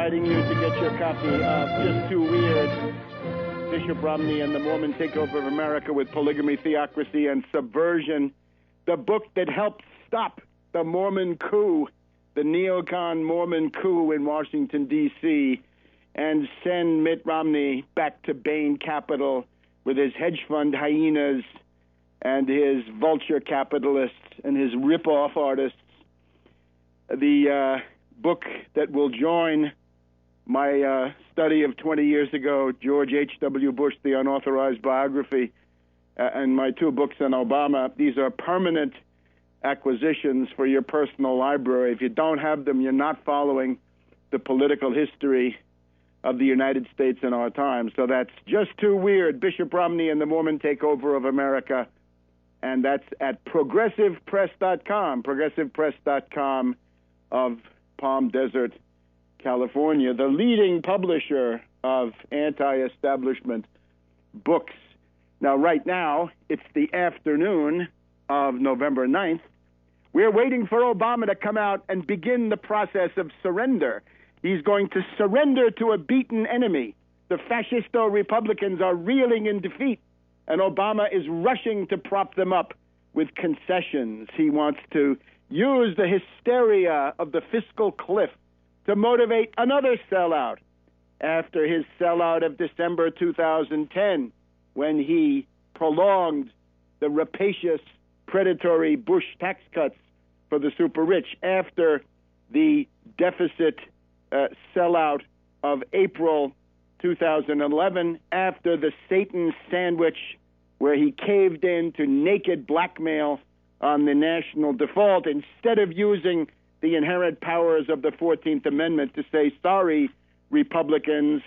inviting you to get your copy of Just Too Weird, Bishop Romney and the Mormon Takeover of America with Polygamy, Theocracy, and Subversion, the book that helped stop the Mormon coup, the neocon Mormon coup in Washington, D.C., and send Mitt Romney back to Bain Capital with his hedge fund hyenas and his vulture capitalists and his rip-off artists. The book that will join my study of 20 years ago, George H.W. Bush, The Unauthorized Biography, and my two books on Obama. These are permanent acquisitions for your personal library. If you don't have them, you're not following the political history of the United States in our time. So that's Just Too Weird, Bishop Romney and the Mormon Takeover of America. And that's at progressivepress.com of Palm Desert, California, the leading publisher of anti-establishment books. Now, right now, it's the afternoon of November 9th. We're waiting for Obama to come out and begin the process of surrender. He's going to surrender to a beaten enemy. The fascisto Republicans are reeling in defeat, and Obama is rushing to prop them up with concessions. He wants to use the hysteria of the fiscal cliff to motivate another sellout after his sellout of December 2010, when he prolonged the rapacious, predatory Bush tax cuts for the super rich, after the deficit sellout of April 2011, after the Satan sandwich where he caved in to naked blackmail on the national default, instead of using the inherent powers of the 14th Amendment to say, sorry, Republicans,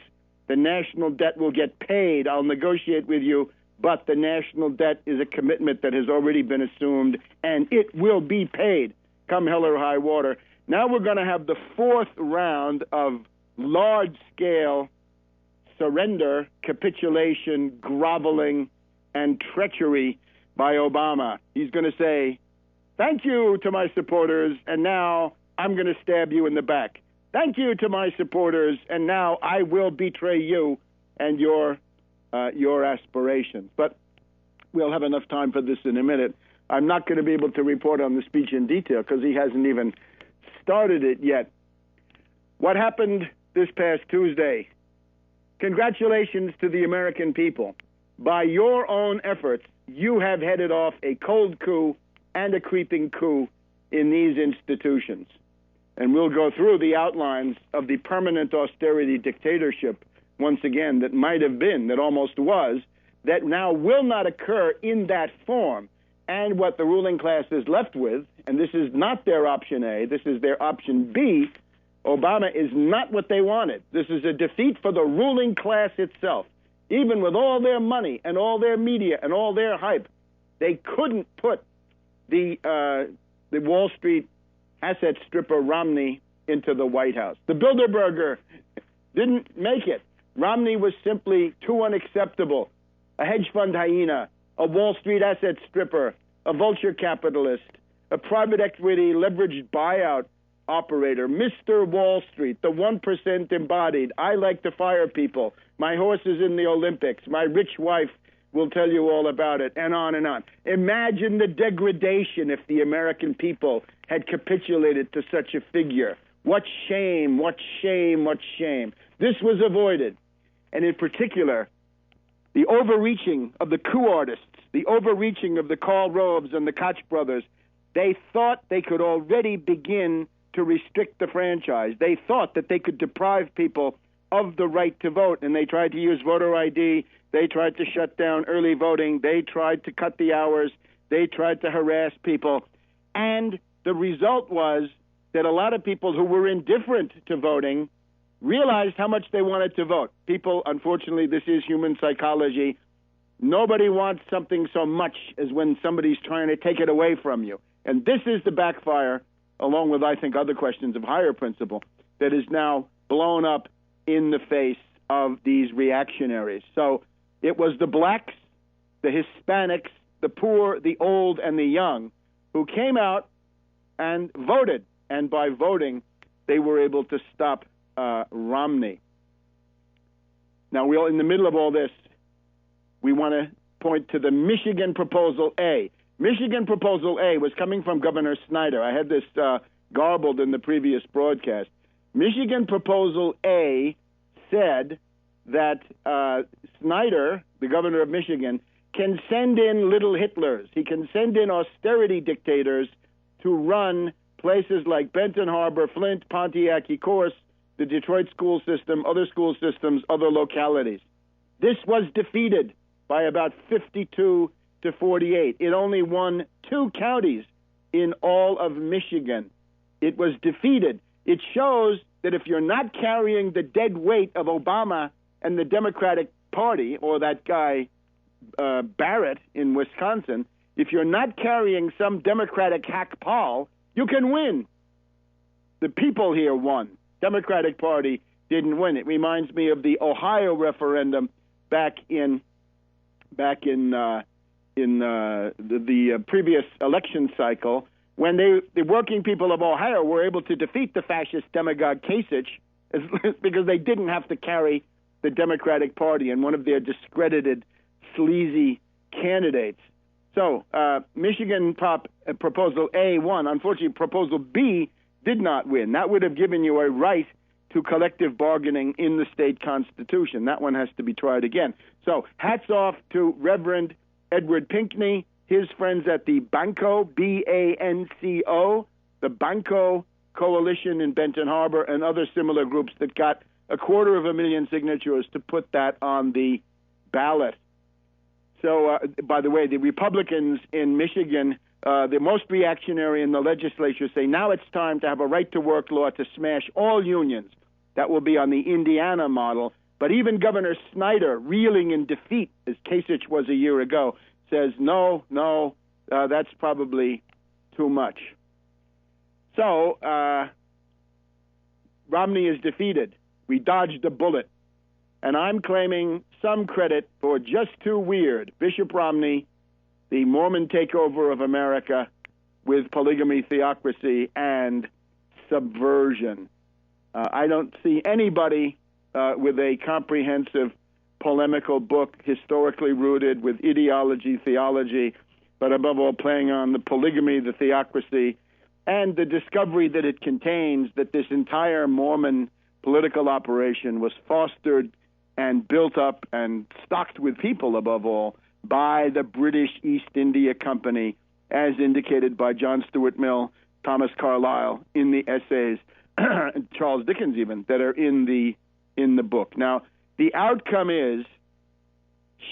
the national debt will get paid. I'll negotiate with you, but the national debt is a commitment that has already been assumed, and it will be paid, come hell or high water. Now we're going to have the fourth round of large-scale surrender, capitulation, groveling, and treachery by Obama. He's going to say, thank you to my supporters, and now I'm going to stab you in the back. Thank you to my supporters, and now I will betray you and your aspirations. But we'll have enough time for this in a minute. I'm not going to be able to report on the speech in detail because he hasn't even started it yet. What happened this past Tuesday? Congratulations to the American people. By your own efforts, you have headed off a cold coup and a creeping coup in these institutions. And we'll go through the outlines of the permanent austerity dictatorship, once again, that might have been, that almost was, that now will not occur in that form. And what the ruling class is left with, and this is not their option A, this is their option B, Obama is not what they wanted. This is a defeat for the ruling class itself. Even with all their money and all their media and all their hype, they couldn't put the Wall Street asset stripper Romney into the White House. The Bilderberger didn't make it. Romney was simply too unacceptable. A hedge fund hyena, a Wall Street asset stripper, a vulture capitalist, a private equity leveraged buyout operator, Mr. Wall Street, the 1% embodied. I like to fire people. My horse is in the Olympics. My rich wife will tell you all about it, and on and on. Imagine the degradation if the American people had capitulated to such a figure. What shame, what shame, what shame. This was avoided. And in particular, the overreaching of the coup artists, the overreaching of the Karl Roves and the Koch brothers, they thought they could already begin to restrict the franchise. They thought that they could deprive people of the right to vote, and they tried to use voter ID. They tried to shut down early voting. They tried to cut the hours. They tried to harass people. And the result was that a lot of people who were indifferent to voting realized how much they wanted to vote. People, unfortunately, this is human psychology. Nobody wants something so much as when somebody's trying to take it away from you. And this is the backfire, along with, I think, other questions of higher principle, that is now blown up in the face of these reactionaries. So it was the blacks, the Hispanics, the poor, the old, and the young who came out and voted. And by voting, they were able to stop Romney. Now, we're in the middle of all this. We want to point to the Michigan Proposal A. Michigan Proposal A was coming from Governor Snyder. I had this garbled in the previous broadcast. Michigan Proposal A said that Snyder, the governor of Michigan, can send in little Hitlers. He can send in austerity dictators to run places like Benton Harbor, Flint, Pontiac, Ecorse, the Detroit school system, other school systems, other localities. This was defeated by about 52 to 48. It only won 2 counties in all of Michigan. It was defeated. It shows that if you're not carrying the dead weight of Obama and the Democratic Party, or that guy Barrett in Wisconsin, if you're not carrying some Democratic hack Paul, you can win. The people here won. Democratic Party didn't win. It reminds me of the Ohio referendum back in the previous election cycle, when the working people of Ohio were able to defeat the fascist demagogue Kasich because they didn't have to carry the Democratic Party and one of their discredited, sleazy candidates. So Michigan Proposal A won. Unfortunately, Proposal B did not win. That would have given you a right to collective bargaining in the state constitution. That one has to be tried again. So hats off to Reverend Edward Pinckney, his friends at the Banco, B-A-N-C-O, the Banco Coalition in Benton Harbor, and other similar groups that got 250,000 signatures to put that on the ballot. So, by the way, the Republicans in Michigan, the most reactionary in the legislature, say now it's time to have a right-to-work law to smash all unions. That will be on the Indiana model. But even Governor Snyder, reeling in defeat, as Kasich was a year ago, says, no, that's probably too much. So Romney is defeated. We dodged a bullet. And I'm claiming some credit for Just Too Weird, Bishop Romney, the Mormon takeover of America with polygamy, theocracy, and subversion. I don't see anybody with a comprehensive polemical book, historically rooted with ideology, theology, but above all playing on the polygamy, the theocracy, and the discovery that it contains, that this entire Mormon political operation was fostered and built up and stocked with people, above all, by the British East India Company, as indicated by John Stuart Mill, Thomas Carlyle in the essays, Charles Dickens even, that are in the book. Now, the outcome is,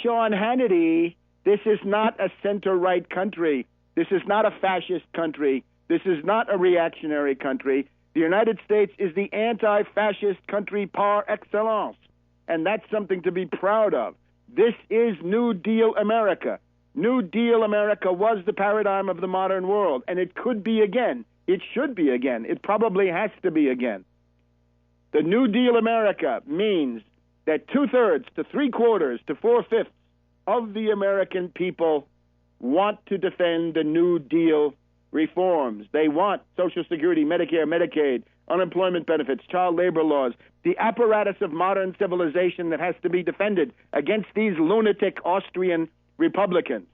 Sean Hannity, this is not a center-right country. This is not a fascist country. This is not a reactionary country. The United States is the anti-fascist country par excellence, and that's something to be proud of. This is New Deal America. New Deal America was the paradigm of the modern world, and it could be again. It should be again. It probably has to be again. The New Deal America means that 2/3 to 3/4 to 4/5 of the American people want to defend the New Deal reforms. They want Social Security, Medicare, Medicaid, unemployment benefits, child labor laws, the apparatus of modern civilization that has to be defended against these lunatic Austrian Republicans.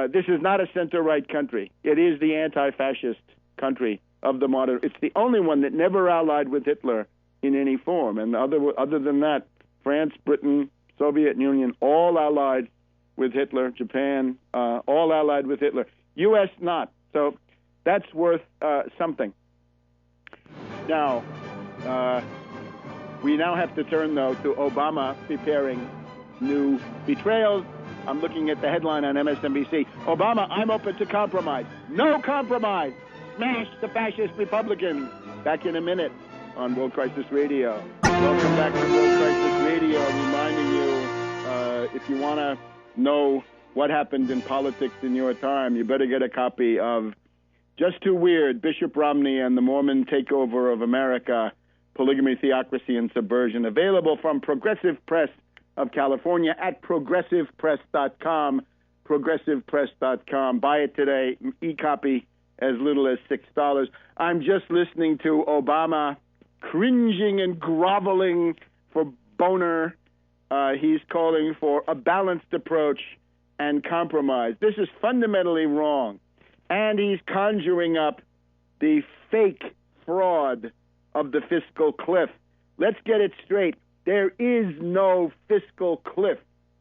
This is not a center-right country. It is the anti-fascist country of the modern. It's the only one that never allied with Hitler in any form. And other than that, France, Britain, Soviet Union, all allied with Hitler. Japan, all allied with Hitler. U.S. not. So that's worth something. Now, we now have to turn, though, to Obama preparing new betrayals. I'm looking at the headline on MSNBC. Obama, I'm open to compromise. No compromise. Smash the fascist Republicans. Back in a minute on World Crisis Radio. Welcome back to World Crisis Radio. Reminding you, if you want to know what happened in politics in your time, you better get a copy of Just Too Weird, Bishop Romney and the Mormon Takeover of America, Polygamy, Theocracy, and Subversion. Available from Progressive Press of California at progressivepress.com, progressivepress.com. Buy it today, e-copy as little as $6. I'm just listening to Obama cringing and groveling for Boner. He's calling for a balanced approach and compromise. This is fundamentally wrong. And he's conjuring up the fake fraud of the fiscal cliff. Let's get it straight. There is no fiscal cliff.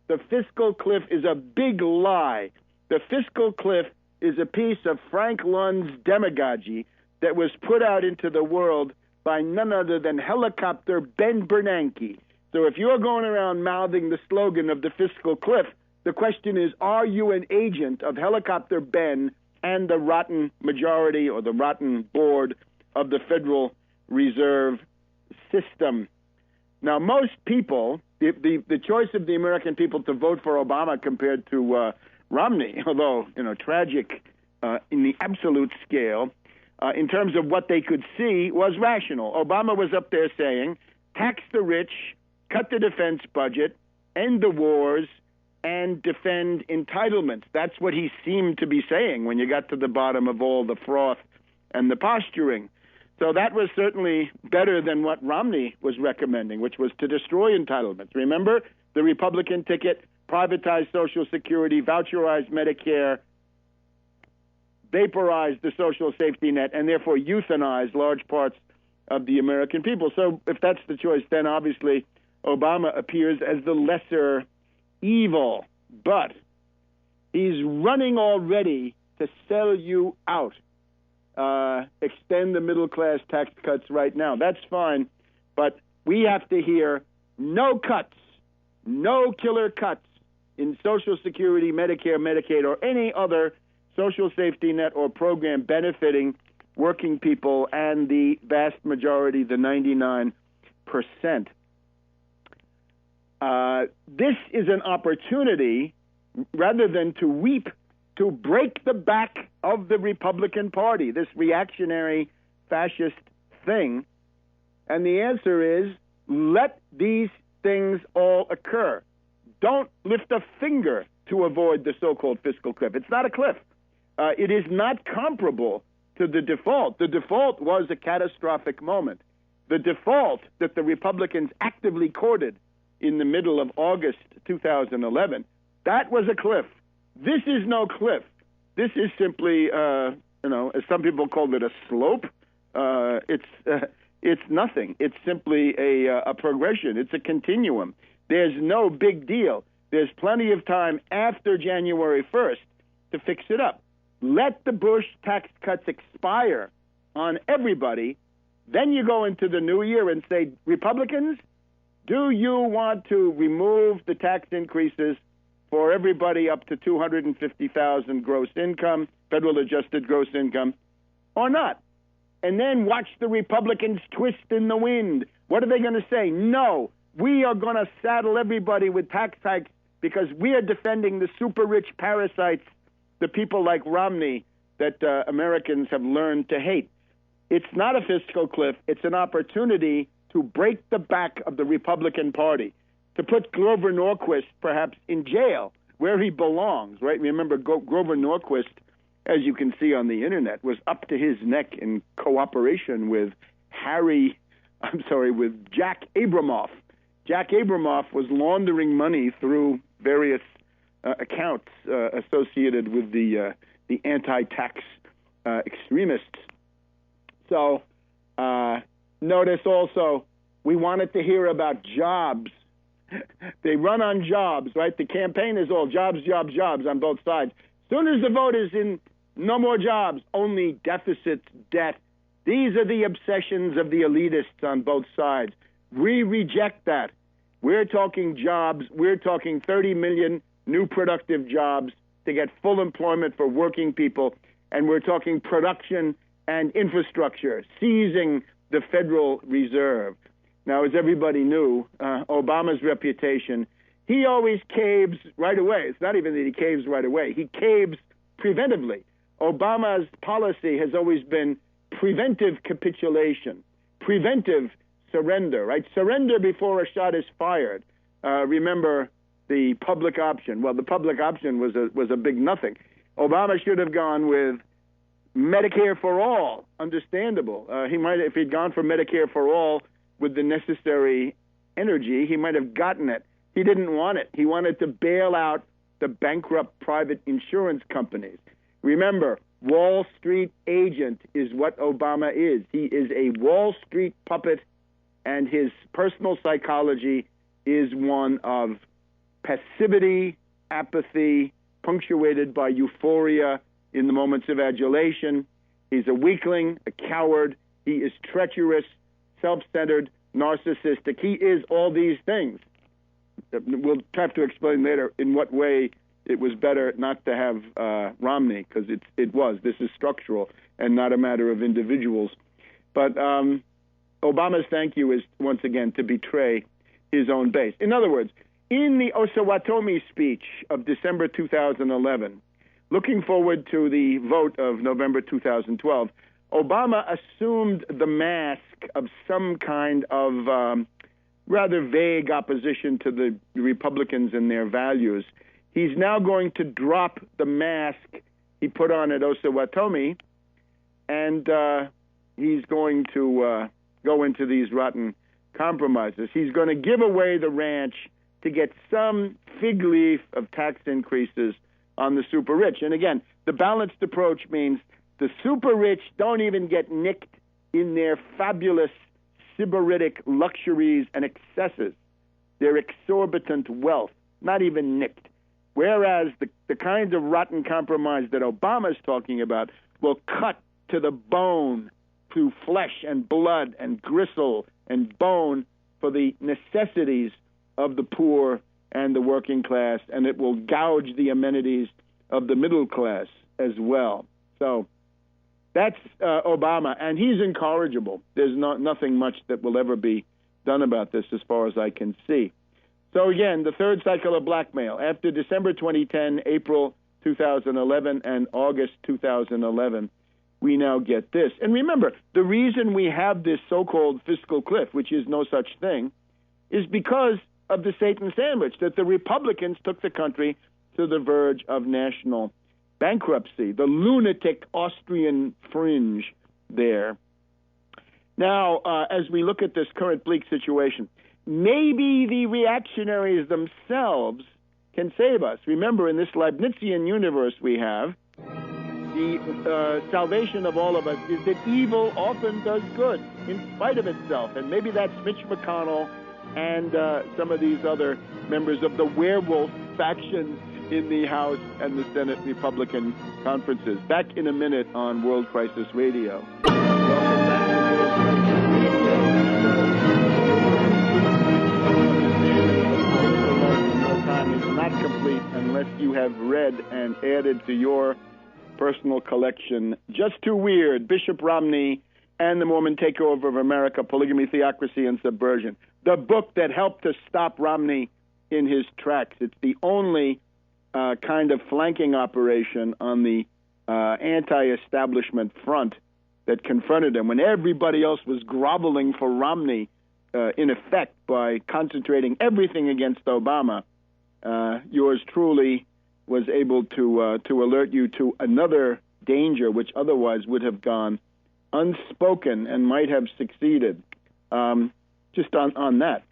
The fiscal cliff is a big lie. The fiscal cliff is a piece of Frank Lund's demagogy that was put out into the world by none other than helicopter Ben Bernanke. So if you're going around mouthing the slogan of the fiscal cliff, the question is, are you an agent of helicopter Ben and the rotten majority or the rotten board of the Federal Reserve System? Now, most people, the choice of the American people to vote for Obama compared to Romney, although, tragic in the absolute scale, in terms of what they could see, was rational. Obama was up there saying, tax the rich, cut the defense budget, end the wars, and defend entitlements. That's what he seemed to be saying when you got to the bottom of all the froth and the posturing. So that was certainly better than what Romney was recommending, which was to destroy entitlements. Remember the Republican ticket, privatize Social Security, voucherize Medicare, vaporize the social safety net, and therefore euthanize large parts of the American people. So if that's the choice, then obviously Obama appears as the lesser evil. But he's running already to sell you out. Extend the middle-class tax cuts right now. That's fine, but we have to hear no cuts, no killer cuts in Social Security, Medicare, Medicaid, or any other social safety net or program benefiting working people and the vast majority, the 99%. This is an opportunity, rather than to weep, to break the back of the Republican Party, this reactionary fascist thing. And the answer is, let these things all occur. Don't lift a finger to avoid the so-called fiscal cliff. It's not a cliff. It is not comparable to the default. The default was a catastrophic moment. The default that the Republicans actively courted in the middle of August 2011, that was a cliff. This is no cliff. This is simply, as some people called it, a slope. It's nothing. It's simply a progression. It's a continuum. There's no big deal. There's plenty of time after January 1st to fix it up. Let the Bush tax cuts expire on everybody. Then you go into the new year and say, Republicans, do you want to remove the tax increases for everybody up to $250,000 gross income, federal adjusted gross income, or not? And then watch the Republicans twist in the wind. What are they going to say? No, we are going to saddle everybody with tax hikes because we are defending the super rich parasites, the people like Romney that Americans have learned to hate. It's not a fiscal cliff. It's an opportunity to break the back of the Republican Party, to put Grover Norquist perhaps in jail where he belongs, right? Remember, Grover Norquist, as you can see on the internet, was up to his neck in cooperation with with Jack Abramoff. Jack Abramoff was laundering money through various accounts associated with the anti-tax extremists. So notice also, we wanted to hear about jobs. They run on jobs, right? The campaign is all jobs, jobs, jobs on both sides. As soon as the vote is in, no more jobs, only deficits, debt. These are the obsessions of the elitists on both sides. We reject that. We're talking jobs. We're talking 30 million new productive jobs to get full employment for working people. And we're talking production and infrastructure, seizing the Federal Reserve. Now, as everybody knew, Obama's reputation, he always caves right away. It's not even that he caves right away. He caves preventively. Obama's policy has always been preventive capitulation, preventive surrender, right? Surrender before a shot is fired. Remember the public option. Well, the public option was a big nothing. Obama should have gone with Medicare for all, understandable. He might, if he'd gone for Medicare for all with the necessary energy, he might have gotten it. He didn't want it. He wanted to bail out the bankrupt private insurance companies. Remember, Wall Street agent is what Obama is. He is a Wall Street puppet, and his personal psychology is one of passivity, apathy, punctuated by euphoria in the moments of adulation. He's a weakling, a coward. He is treacherous, self-centered, narcissistic. He is all these things. We'll have to explain later in what way it was better not to have Romney, because it was. This is structural and not a matter of individuals. But Obama's thank you is, once again, to betray his own base. In other words, in the Osawatomie speech of December 2011, looking forward to the vote of November 2012, Obama assumed the mask of some kind of rather vague opposition to the Republicans and their values. He's now going to drop the mask he put on at Osawatomie, and he's going to go into these rotten compromises. He's going to give away the ranch to get some fig leaf of tax increases on the super rich. And again, the balanced approach means the super rich don't even get nicked in their fabulous sybaritic luxuries and excesses, their exorbitant wealth, not even nicked. Whereas the kind of rotten compromise that Obama's talking about will cut to the bone, through flesh and blood and gristle and bone for the necessities of the poor and the working class, and it will gouge the amenities of the middle class as well. So that's Obama, and he's incorrigible. There's nothing much that will ever be done about this as far as I can see. So again, the third cycle of blackmail. After December 2010, April 2011, and August 2011, we now get this. And remember, the reason we have this so-called fiscal cliff, which is no such thing, is because of the Satan sandwich, that the Republicans took the country to the verge of national bankruptcy, the lunatic Austrian fringe there. Now, as we look at this current bleak situation, maybe the reactionaries themselves can save us. Remember, in this Leibnizian universe we have, the salvation of all of us is that evil often does good in spite of itself. And maybe that's Mitch McConnell and some of these other members of the werewolf faction in the House and the Senate Republican conferences. Back in a minute on World Crisis Radio. Welcome back to World Crisis Radio. Time is not complete unless you have read and added to your personal collection Just Too Weird, Bishop Romney and the Mormon Takeover of America, Polygamy, Theocracy, and Subversion. The book that helped to stop Romney in his tracks. It's the only kind of flanking operation on the anti-establishment front that confronted him when everybody else was groveling for Romney, in effect, by concentrating everything against Obama. Yours truly was able to alert you to another danger which otherwise would have gone unspoken and might have succeeded. Just on that,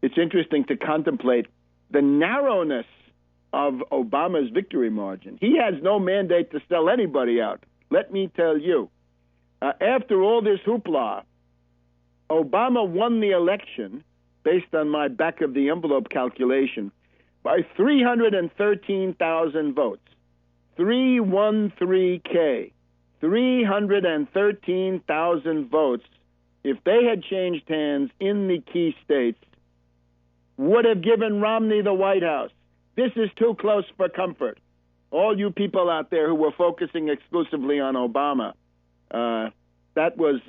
it's interesting to contemplate the narrowness of Obama's victory margin. He has no mandate to sell anybody out, let me tell you. After all this hoopla, Obama won the election, based on my back-of-the-envelope calculation, by 313,000 votes. 313K. 313,000 votes, if they had changed hands in the key states, would have given Romney the White House. This is too close for comfort. All you people out there who were focusing exclusively on Obama, that was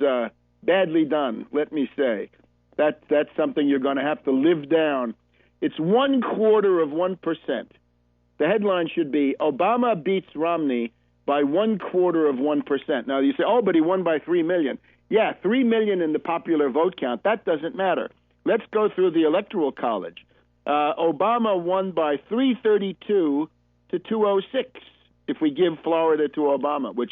badly done, let me say. That's something you're going to have to live down. It's 0.25%. The headline should be, Obama beats Romney by 0.25%. Now, you say, oh, but he won by 3 million. Yeah, 3 million in the popular vote count. That doesn't matter. Let's go through the Electoral College. Obama won by 332 to 206 if we give Florida to Obama, which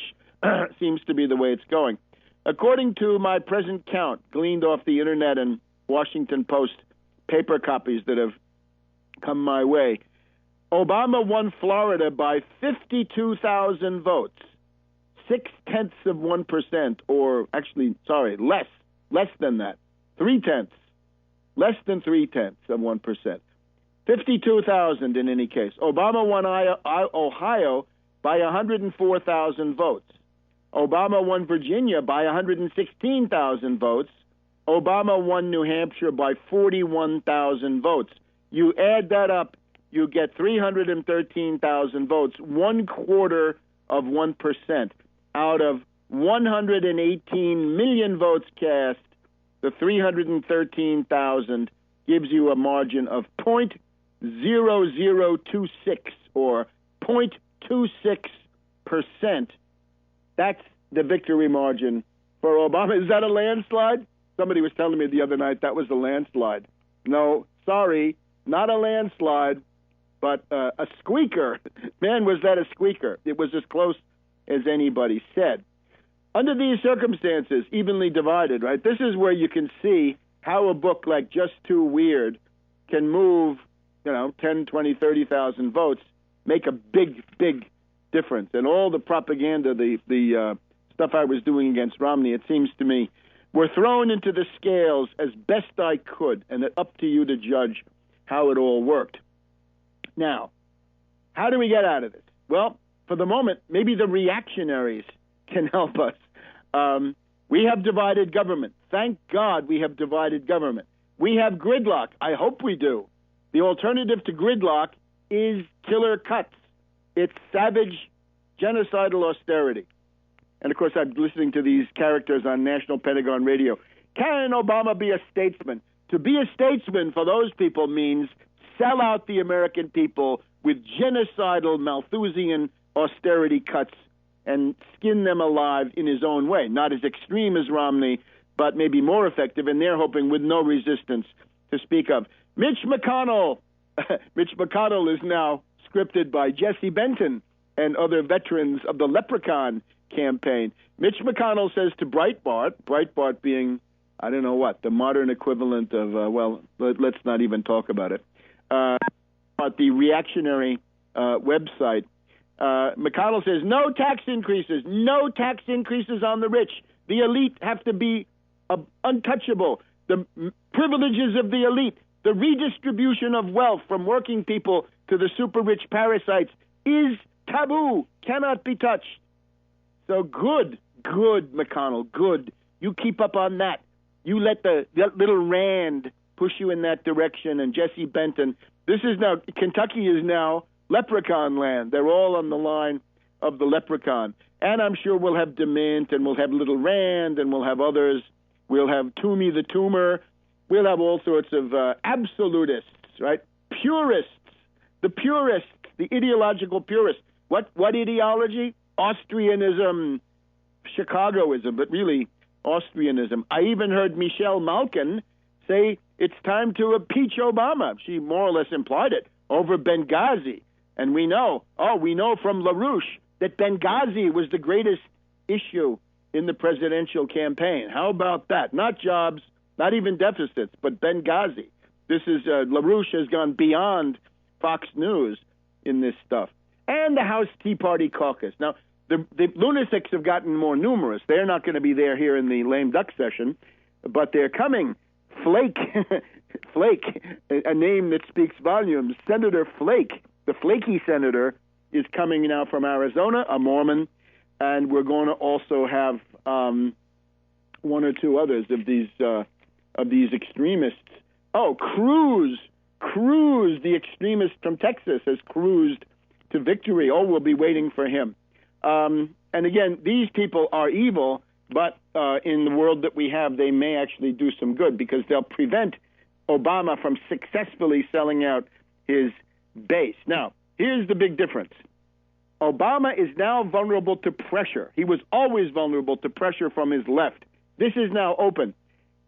seems to be the way it's going. According to my present count, gleaned off the internet and Washington Post paper copies that have come my way, Obama won Florida by 52,000 votes, 0.6%, or actually, sorry, less than that, 0.3, less than 0.3%. 52,000 in any case. Obama won Ohio by 104,000 votes. Obama won Virginia by 116,000 votes. Obama won New Hampshire by 41,000 votes. You add that up, you get 313,000 votes, 0.25% out of 118 million votes cast. The 313,000 gives you a margin of 0.0026 or 0.26%. That's the victory margin for Obama. Is that a landslide? Somebody was telling me the other night that was a landslide. No, sorry, not a landslide, but a squeaker. Man, was that a squeaker. It was as close as anybody said. Under these circumstances, evenly divided, right? This is where you can see how a book like Just Too Weird can move, 10, 20, 30,000 votes, make a big, big difference. And all the propaganda, the stuff I was doing against Romney, it seems to me, were thrown into the scales as best I could, and it's up to you to judge how it all worked. Now, how do we get out of this? Well, for the moment, maybe the reactionaries can help us. We have divided government. Thank God we have divided government. We have gridlock. I hope we do. The alternative to gridlock is killer cuts. It's savage, genocidal austerity. And, of course, I'm listening to these characters on National Pentagon Radio. Can Obama be a statesman? To be a statesman for those people means sell out the American people with genocidal, Malthusian austerity cuts and skin them alive in his own way. Not as extreme as Romney, but maybe more effective, and they're hoping with no resistance to speak of. Mitch McConnell. Mitch McConnell is now scripted by Jesse Benton and other veterans of the Leprechaun campaign. Mitch McConnell says to Breitbart being, I don't know what, the modern equivalent of, let's not even talk about it, but the reactionary website, McConnell says, no tax increases on the rich. The elite have to be untouchable. The privileges of the elite, the redistribution of wealth from working people to the super rich parasites is taboo, cannot be touched. So good, McConnell, good. You keep up on that. You let that little Rand push you in that direction, and Jesse Benton. Kentucky is now leprechaun land. They're all on the line of the leprechaun. And I'm sure we'll have DeMint, and we'll have little Rand, and we'll have others. We'll have Toomey the Toomer. We'll have all sorts of absolutists, right? Purists, the ideological purists. What ideology? Austrianism, Chicagoism, but really Austrianism. I even heard Michelle Malkin say it's time to impeach Obama. She more or less implied it over Benghazi. And we know from LaRouche that Benghazi was the greatest issue in the presidential campaign. How about that? Not jobs, not even deficits, but Benghazi. This is, LaRouche has gone beyond Fox News in this stuff. And the House Tea Party caucus. Now, the lunatics have gotten more numerous. They're not going to be there here in the lame duck session, but they're coming. Flake, a name that speaks volumes. Senator Flake, the flaky senator, is coming now from Arizona, a Mormon, and we're going to also have one or two others of these extremists. Oh, Cruz, the extremist from Texas, has cruised to victory. Oh, we'll be waiting for him. And again, these people are evil, but in the world that we have, they may actually do some good because they'll prevent Obama from successfully selling out his base. Now, here's the big difference. Obama is now vulnerable to pressure. He was always vulnerable to pressure from his left. This is now open.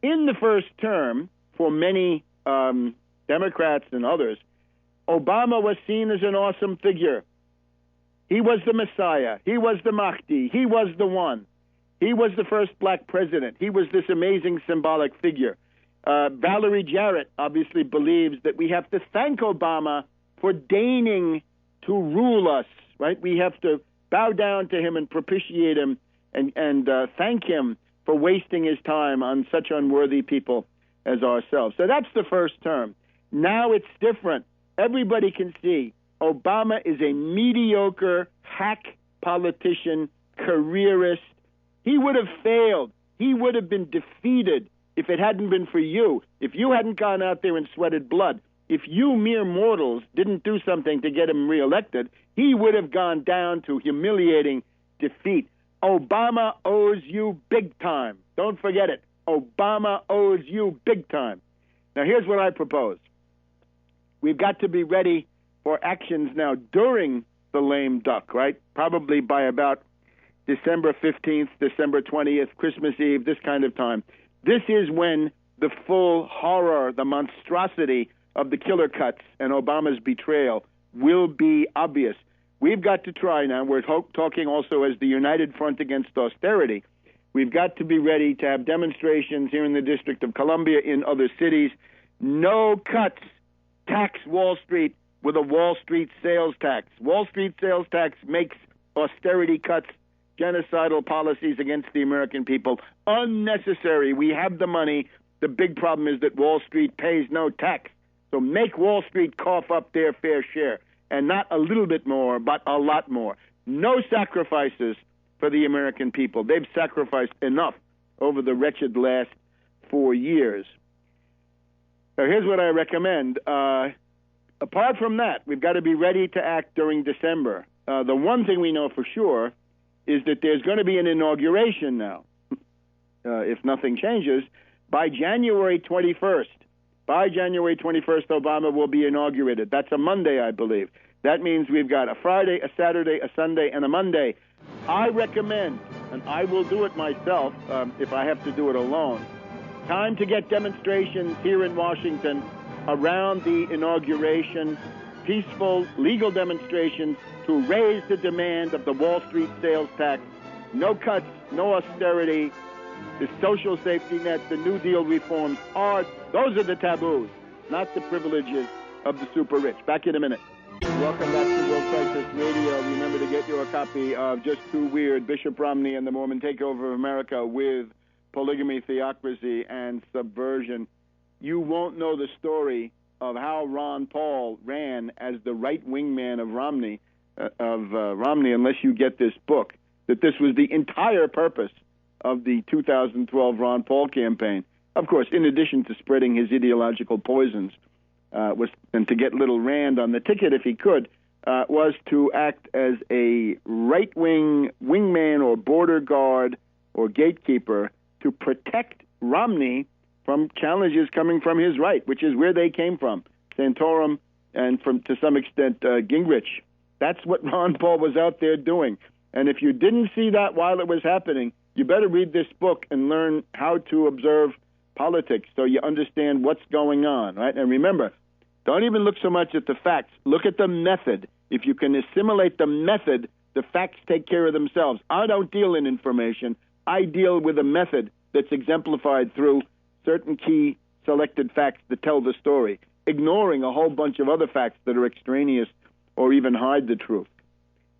In the first term, for many Democrats and others, Obama was seen as an awesome figure. He was the Messiah. He was the Mahdi. He was the one. He was the first black president. He was this amazing symbolic figure. Valerie Jarrett obviously believes that we have to thank Obama for deigning to rule us, right? We have to bow down to him and propitiate him and thank him for wasting his time on such unworthy people as ourselves. So that's the first term. Now it's different. Everybody can see Obama is a mediocre hack politician, careerist. He would have failed. He would have been defeated if it hadn't been for you. If you hadn't gone out there and sweated blood, if you mere mortals didn't do something to get him reelected, he would have gone down to humiliating defeat. Obama owes you big time. Don't forget it. Obama owes you big time. Now, here's what I propose. We've got to be ready for actions now during the lame duck, right? Probably by about December 15th, December 20th, Christmas Eve, this kind of time. This is when the full horror, the monstrosity of the killer cuts and Obama's betrayal will be obvious. We've got to try now. We're talking also as the United Front Against Austerity. We've got to be ready to have demonstrations here in the District of Columbia, in other cities. No cuts. Tax Wall Street with a Wall Street sales tax. Wall Street sales tax makes austerity cuts, genocidal policies against the American people unnecessary. We have the money. The big problem is that Wall Street pays no tax. So make Wall Street cough up their fair share, and not a little bit more, but a lot more. No sacrifices for the American people. They've sacrificed enough over the wretched last 4 years. So here's what I recommend. Apart from that, we've got to be ready to act during December. The one thing we know for sure is that there's going to be an inauguration now, if nothing changes, by January 21st. By January 21st, Obama will be inaugurated. That's a Monday, I believe. That means we've got a Friday, a Saturday, a Sunday, and a Monday. I recommend, and I will do it myself if I have to do it alone, time to get demonstrations here in Washington around the inauguration, peaceful, legal demonstrations to raise the demand of the Wall Street sales tax. No cuts, no austerity, the social safety net, the New Deal reforms those are the taboos, not the privileges of the super rich. Back in a minute. Welcome back to World Crisis Radio. Remember to get your copy of Just Too Weird, Bishop Romney and the Mormon Takeover of America with Polygamy, Theocracy, and Subversion. You won't know the story of how Ron Paul ran as the right-wing man of Romney unless you get this book, that this was the entire purpose of the 2012 Ron Paul campaign. Of course, in addition to spreading his ideological poisons, and to get little Rand on the ticket if he could, was to act as a right-wing wingman or border guard or gatekeeper to protect Romney from challenges coming from his right, which is where they came from, Santorum and to some extent Gingrich. That's what Ron Paul was out there doing. And if you didn't see that while it was happening, you better read this book and learn how to observe politics so you understand what's going on, right? And remember, don't even look so much at the facts. Look at the method. If you can assimilate the method, the facts take care of themselves. I don't deal in information. I deal with a method that's exemplified through certain key selected facts that tell the story, ignoring a whole bunch of other facts that are extraneous or even hide the truth.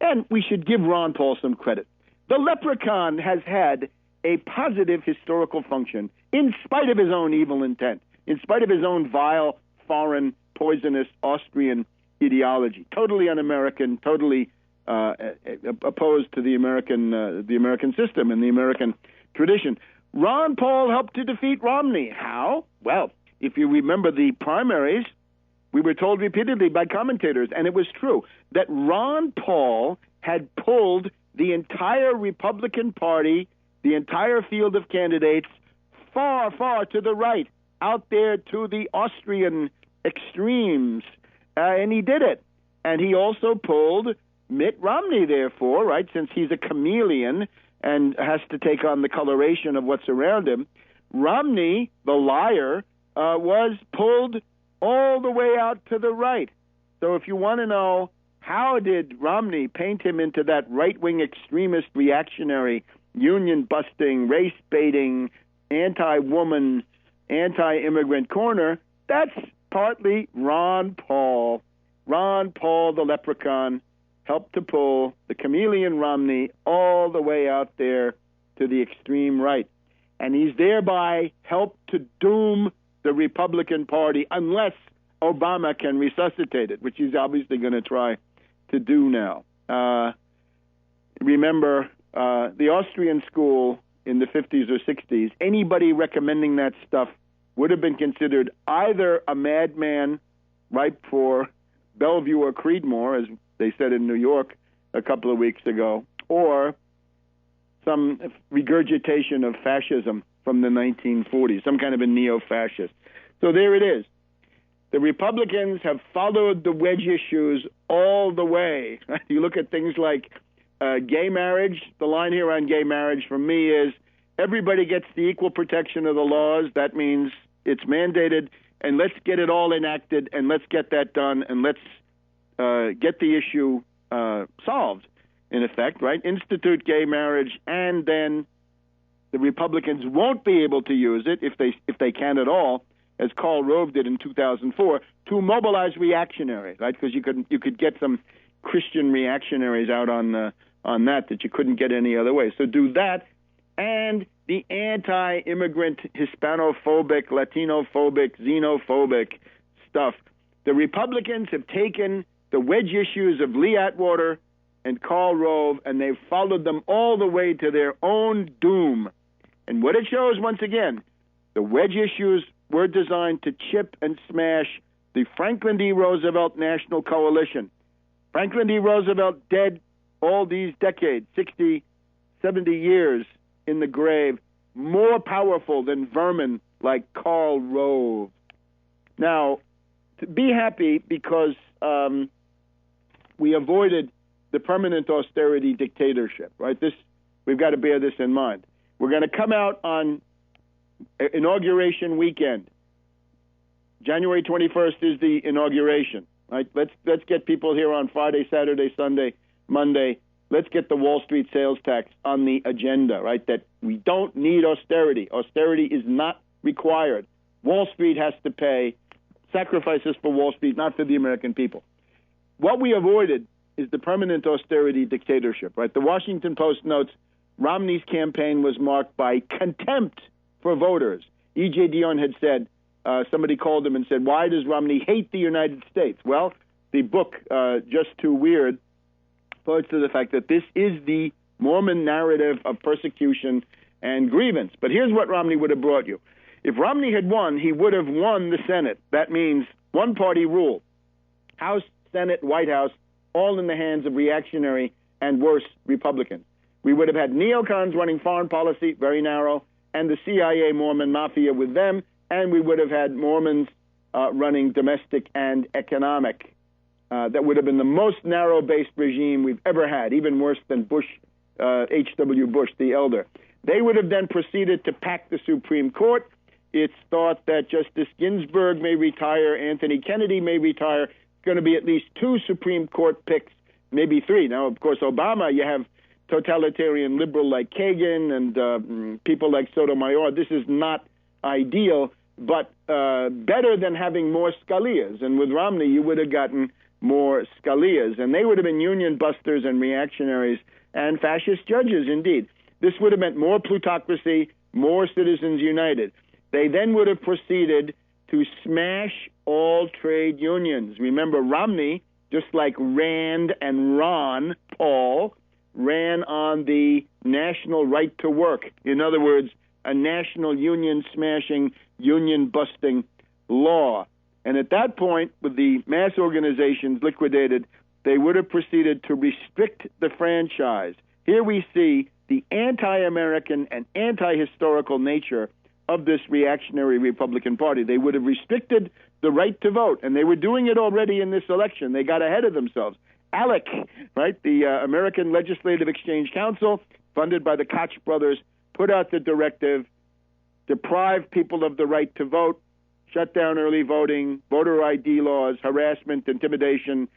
And we should give Ron Paul some credit. The leprechaun has had a positive historical function in spite of his own evil intent, in spite of his own vile, foreign, poisonous Austrian ideology, totally un-American, totally opposed to the American system and the American tradition. Ron Paul helped to defeat Romney. How? Well, if you remember the primaries, we were told repeatedly by commentators, and it was true, that Ron Paul had pulled the entire Republican Party, the entire field of candidates, far, far to the right, out there to the Austrian extremes, and he did it. And he also pulled Mitt Romney, therefore, right, since he's a chameleon and has to take on the coloration of what's around him. Romney, the liar, was pulled all the way out to the right. So if you want to know How did Romney paint him into that right-wing extremist, reactionary, union-busting, race-baiting, anti-woman, anti-immigrant corner? That's partly Ron Paul. Ron Paul, the leprechaun, helped to pull the chameleon Romney all the way out there to the extreme right. And he's thereby helped to doom the Republican Party unless Obama can resuscitate it, which he's obviously going to try to do now. Remember, the Austrian school in the 50s or 60s, anybody recommending that stuff would have been considered either a madman ripe for Bellevue or Creedmoor, as they said in New York a couple of weeks ago, or some regurgitation of fascism from the 1940s, some kind of a neo-fascist. So there it is. The Republicans have followed the wedge issues all the way. You look at things like gay marriage. The line here on gay marriage from me is everybody gets the equal protection of the laws. That means it's mandated, and let's get it all enacted, and let's get that done, and let's get the issue solved, in effect, right? Institute gay marriage, and then the Republicans won't be able to use it, if they can at all, as Karl Rove did in 2004, to mobilize reactionaries, right? Because you could get some Christian reactionaries out on that you couldn't get any other way. So do that, and the anti-immigrant, Hispanophobic, Latinophobic, xenophobic stuff. The Republicans have taken the wedge issues of Lee Atwater and Karl Rove, and they've followed them all the way to their own doom. And what it shows, once again, the wedge issues were designed to chip and smash the Franklin D. Roosevelt National Coalition. Franklin D. Roosevelt dead all these decades, 60, 70 years in the grave, more powerful than vermin like Karl Rove. Now, to be happy because we avoided the permanent austerity dictatorship, right? We've got to bear this in mind. We're going to come out on inauguration weekend. January 21st is the inauguration, right? Let's get people here on Friday, Saturday, Sunday, Monday. Let's get the Wall Street sales tax on the agenda, right? That we don't need austerity. Austerity is not required. Wall Street has to pay sacrifices for Wall Street, not for the American people. What we avoided is the permanent austerity dictatorship, right? The Washington Post notes Romney's campaign was marked by contempt for voters. E.J. Dionne had said, somebody called him and said, why does Romney hate the United States? Well, the book, Just Too Weird, points to the fact that this is the Mormon narrative of persecution and grievance. But here's what Romney would have brought you. If Romney had won, he would have won the Senate. That means one-party rule. House, Senate, White House, all in the hands of reactionary and worse Republicans. We would have had neocons running foreign policy, very narrow, and the CIA Mormon mafia with them, and we would have had Mormons running domestic and economic. That would have been the most narrow-based regime we've ever had, even worse than H.W. Bush, the elder. They would have then proceeded to pack the Supreme Court. It's thought that Justice Ginsburg may retire, Anthony Kennedy may retire. It's going to be at least 2 Supreme Court picks, maybe 3. Now, of course, Obama, you have totalitarian liberal like Kagan and people like Sotomayor. This is not ideal, but better than having more Scalias. And with Romney, you would have gotten more Scalias, and they would have been union busters and reactionaries and fascist judges, indeed. This would have meant more plutocracy, more Citizens United. They then would have proceeded to smash all trade unions. Remember, Romney, just like Rand and Ron Paul, ran on the national right to work. In other words, a national union-smashing, union-busting law. And at that point, with the mass organizations liquidated, they would have proceeded to restrict the franchise. Here we see the anti-American and anti-historical nature of this reactionary Republican Party. They would have restricted the right to vote, and they were doing it already in this election. They got ahead of themselves. ALEC, right, the American Legislative Exchange Council, funded by the Koch brothers, put out the directive, deprive people of the right to vote, shut down early voting, voter ID laws, harassment, intimidation,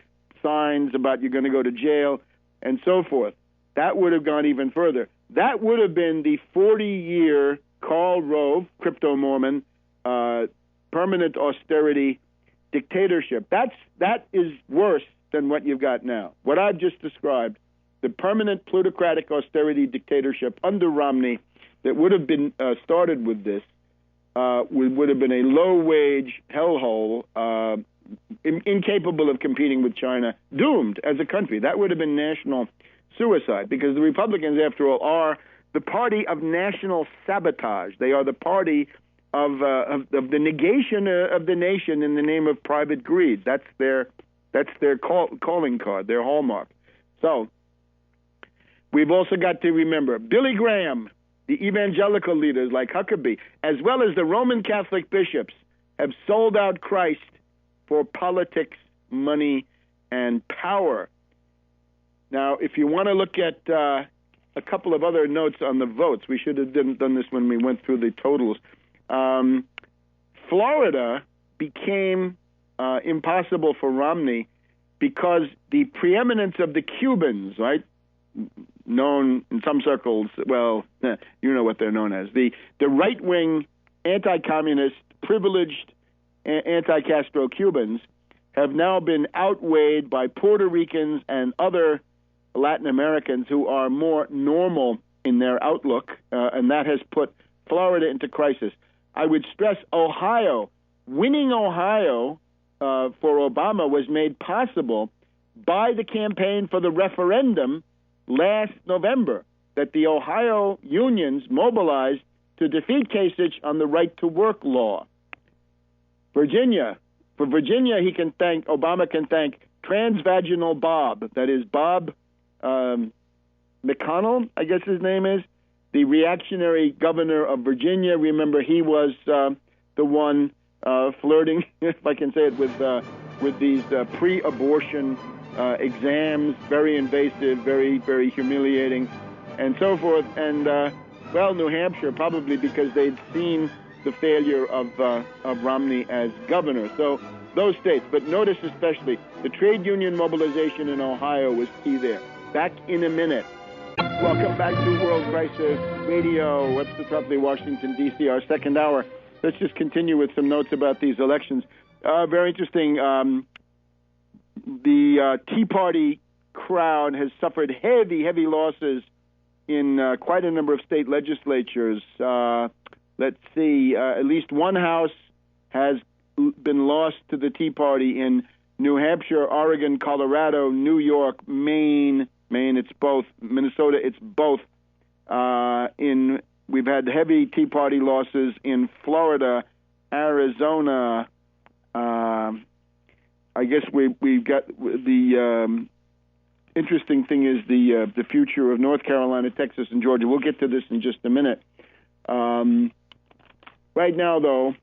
signs about you're going to go to jail and so forth. That would have gone even further. That would have been the 40-year Karl Rove, crypto-Mormon, permanent austerity dictatorship. That is worse than what you've got now. What I've just described, the permanent plutocratic austerity dictatorship under Romney that would have been started with this, would have been a low-wage hellhole, incapable of competing with China, doomed as a country. That would have been national suicide, because the Republicans, after all, are the party of national sabotage. They are the party of the negation of the nation in the name of private greed. That's their calling card, their hallmark. So we've also got to remember Billy Graham, the evangelical leaders like Huckabee, as well as the Roman Catholic bishops, have sold out Christ for politics, money, and power. Now, if you want to look at a couple of other notes on the votes, we should have done this when we went through the totals. Florida became impossible for Romney because the preeminence of the Cubans, right, known in some circles, well, you know what they're known as, the right-wing, anti-communist, privileged, anti-Castro Cubans, have now been outweighed by Puerto Ricans and other Latin Americans who are more normal in their outlook, and that has put Florida into crisis. I would stress Ohio. Winning Ohio for Obama was made possible by the campaign for the referendum last November, that the Ohio unions mobilized to defeat Kasich on the right-to-work law. Virginia. For Virginia, Obama can thank Transvaginal Bob, that is Bob McConnell, I guess his name is, the reactionary governor of Virginia. Remember, he was the one flirting, if I can say it, with these pre-abortion exams, very invasive, very, very humiliating, and so forth. And, New Hampshire, probably because they'd seen the failure of Romney as governor. So those states, but notice especially the trade union mobilization in Ohio was key there. Back in a minute. Welcome back to World Crisis Radio, Webster Tarpley, Washington, D.C., our second hour. Let's just continue with some notes about these elections. Very interesting. The Tea Party crowd has suffered heavy losses in quite a number of state legislatures. Let's see, at least one house has been lost to the Tea Party in New Hampshire, Oregon, Colorado, New York, Maine, it's both. Minnesota, it's both. We've had heavy Tea Party losses in Florida, Arizona. I guess we've got the interesting thing is the future of North Carolina, Texas, and Georgia. We'll get to this in just a minute. Right now, though,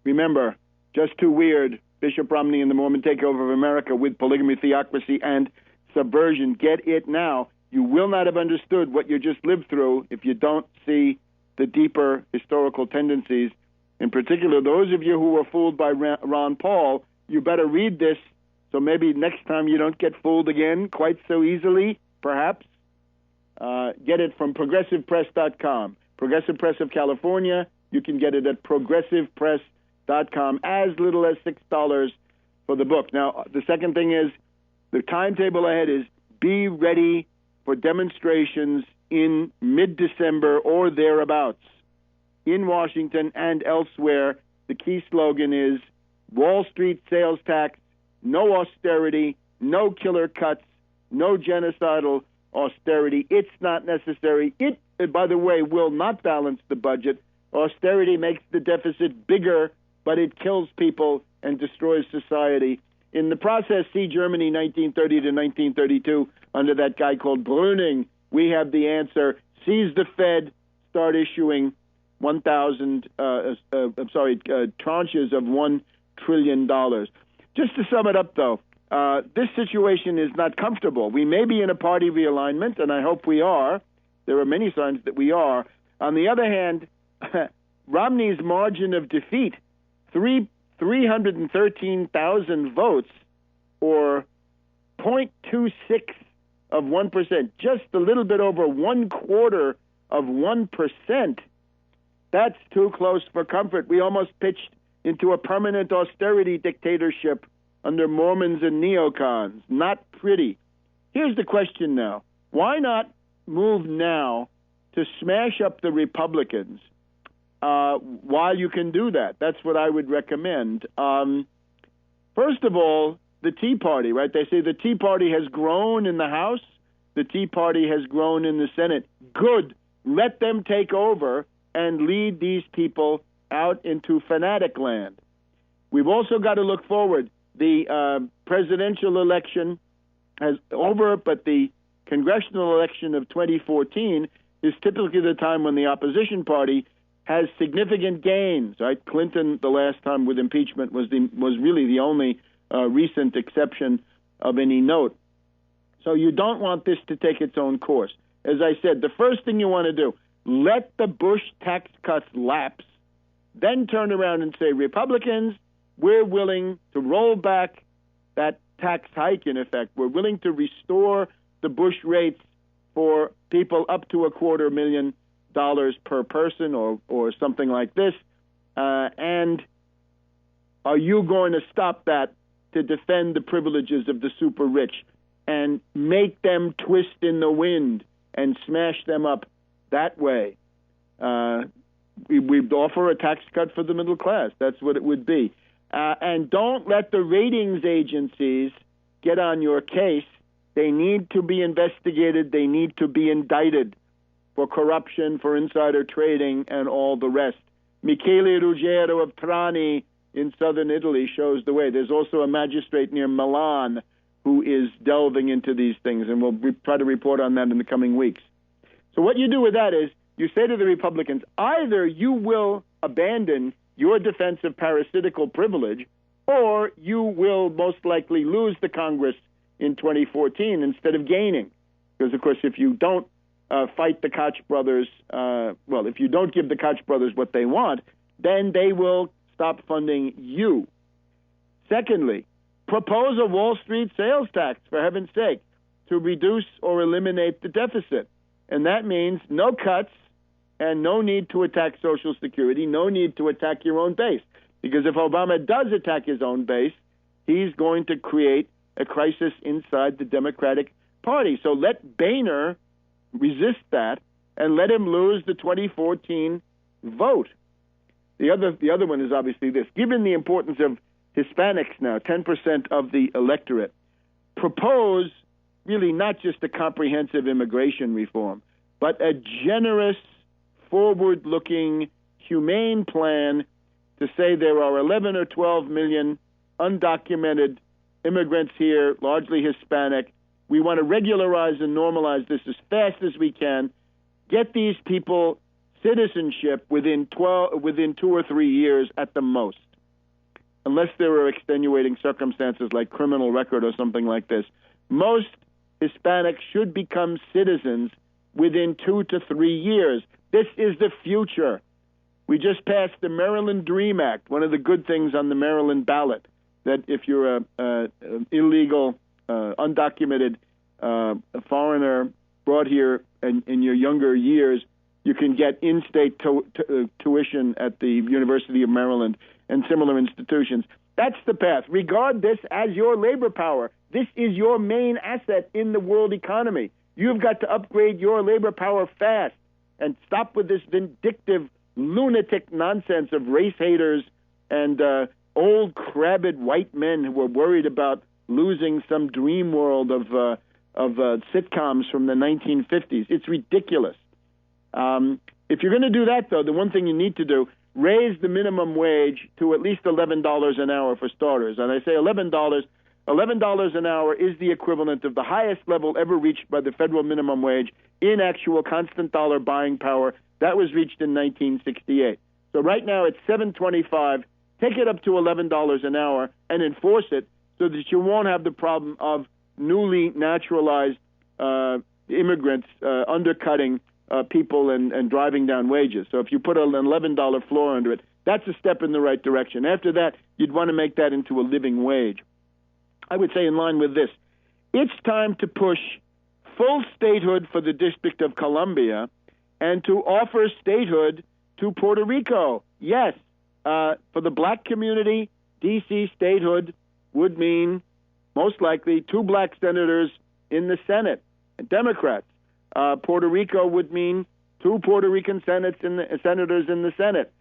remember, just too weird. Bishop Romney and the Mormon takeover of America with polygamy, theocracy, and subversion. Get it now. You will not have understood what you just lived through if you don't see the deeper historical tendencies. In particular, those of you who were fooled by Ron Paul, you better read this so maybe next time you don't get fooled again quite so easily, perhaps. Get it from progressivepress.com. Progressive Press of California, you can get it at progressivepress.com, as little as $6 for the book. Now, the second thing is, the timetable ahead is be ready for demonstrations in mid-December or thereabouts in Washington and elsewhere. The key slogan is Wall Street sales tax, no austerity, no killer cuts, no genocidal austerity. It's not necessary. It, by the way, will not balance the budget. Austerity makes the deficit bigger, but it kills people and destroys society. In the process, see Germany 1930 to 1932 under that guy called Brüning. We have the answer. Seize the Fed, start issuing tranches of $1 trillion. Just to sum it up, though, this situation is not comfortable. We may be in a party realignment, and I hope we are. There are many signs that we are. On the other hand, Romney's margin of defeat, 313,000 votes, or 0.26 of 1%, just a little bit over 1/4 of 1%. That's too close for comfort. We almost pitched into a permanent austerity dictatorship under Mormons and neocons. Not pretty. Here's the question now. Why not move now to smash up the Republicans while you can do that? That's what I would recommend. First of all, the Tea Party, right? They say the Tea Party has grown in the House. The Tea Party has grown in the Senate. Good. Let them take over and lead these people out into fanatic land. We've also got to look forward. The presidential election is over, but the congressional election of 2014 is typically the time when the opposition party has significant gains, right? Clinton, the last time with impeachment, was really the only recent exception of any note. So you don't want this to take its own course. As I said, the first thing you want to do, let the Bush tax cuts lapse, then turn around and say, Republicans, we're willing to roll back that tax hike, in effect. We're willing to restore the Bush rates for people up to $250,000 per person or something like this. And are you going to stop that to defend the privileges of the super rich and make them twist in the wind and smash them up that way? We'd offer a tax cut for the middle class. That's what it would be. And don't let the ratings agencies get on your case. They need to be investigated. They need to be indicted for corruption, for insider trading, and all the rest. Michele Ruggero of Trani in southern Italy shows the way. There's also a magistrate near Milan who is delving into these things, and we'll try to report on that in the coming weeks. So what you do with that is you say to the Republicans, either you will abandon your defense of parasitical privilege, or you will most likely lose the Congress in 2014 instead of gaining. Because, of course, if you don't fight the Koch brothers, if you don't give the Koch brothers what they want, then they will stop funding you. Secondly, propose a Wall Street sales tax, for heaven's sake, to reduce or eliminate the deficit. And that means no cuts and no need to attack Social Security, no need to attack your own base. Because if Obama does attack his own base, he's going to create a crisis inside the Democratic Party. So let Boehner resist that and let him lose the 2014 vote. The other one is obviously this. Given the importance of Hispanics now, 10% of the electorate, propose really not just a comprehensive immigration reform, but a generous, forward-looking, humane plan to say there are 11 or 12 million undocumented immigrants here, largely Hispanic. We want to regularize and normalize this as fast as we can. Get these people citizenship within 2 or 3 years at the most, unless there are extenuating circumstances like criminal record or something like this. Most Hispanics should become citizens within 2 to 3 years. This is the future. We just passed the Maryland Dream Act, one of the good things on the Maryland ballot, that if you're a illegal, undocumented foreigner brought here in your younger years, you can get in-state tuition at the University of Maryland and similar institutions. That's the path. Regard this as your labor power. This is your main asset in the world economy. You've got to upgrade your labor power fast and stop with this vindictive, lunatic nonsense of race haters and old, crabbed white men who are worried about losing some dream world of sitcoms from the 1950s. It's ridiculous. If you're going to do that, though, the one thing you need to do, raise the minimum wage to at least $11 an hour for starters. And I say $11 an hour is the equivalent of the highest level ever reached by the federal minimum wage in actual constant dollar buying power. That was reached in 1968. So right now it's $7.25. Take it up to $11 an hour and enforce it so that you won't have the problem of newly naturalized immigrants undercutting people and driving down wages. So if you put an $11 floor under it, that's a step in the right direction. After that, you'd want to make that into a living wage. I would say in line with this, It's time to push full statehood for the District of Columbia and to offer statehood to Puerto Rico. Yes, for the black community, D.C. statehood would mean most likely 2 black senators in the Senate, Democrats. Puerto Rico would mean 2 Puerto Rican senators in the Senate.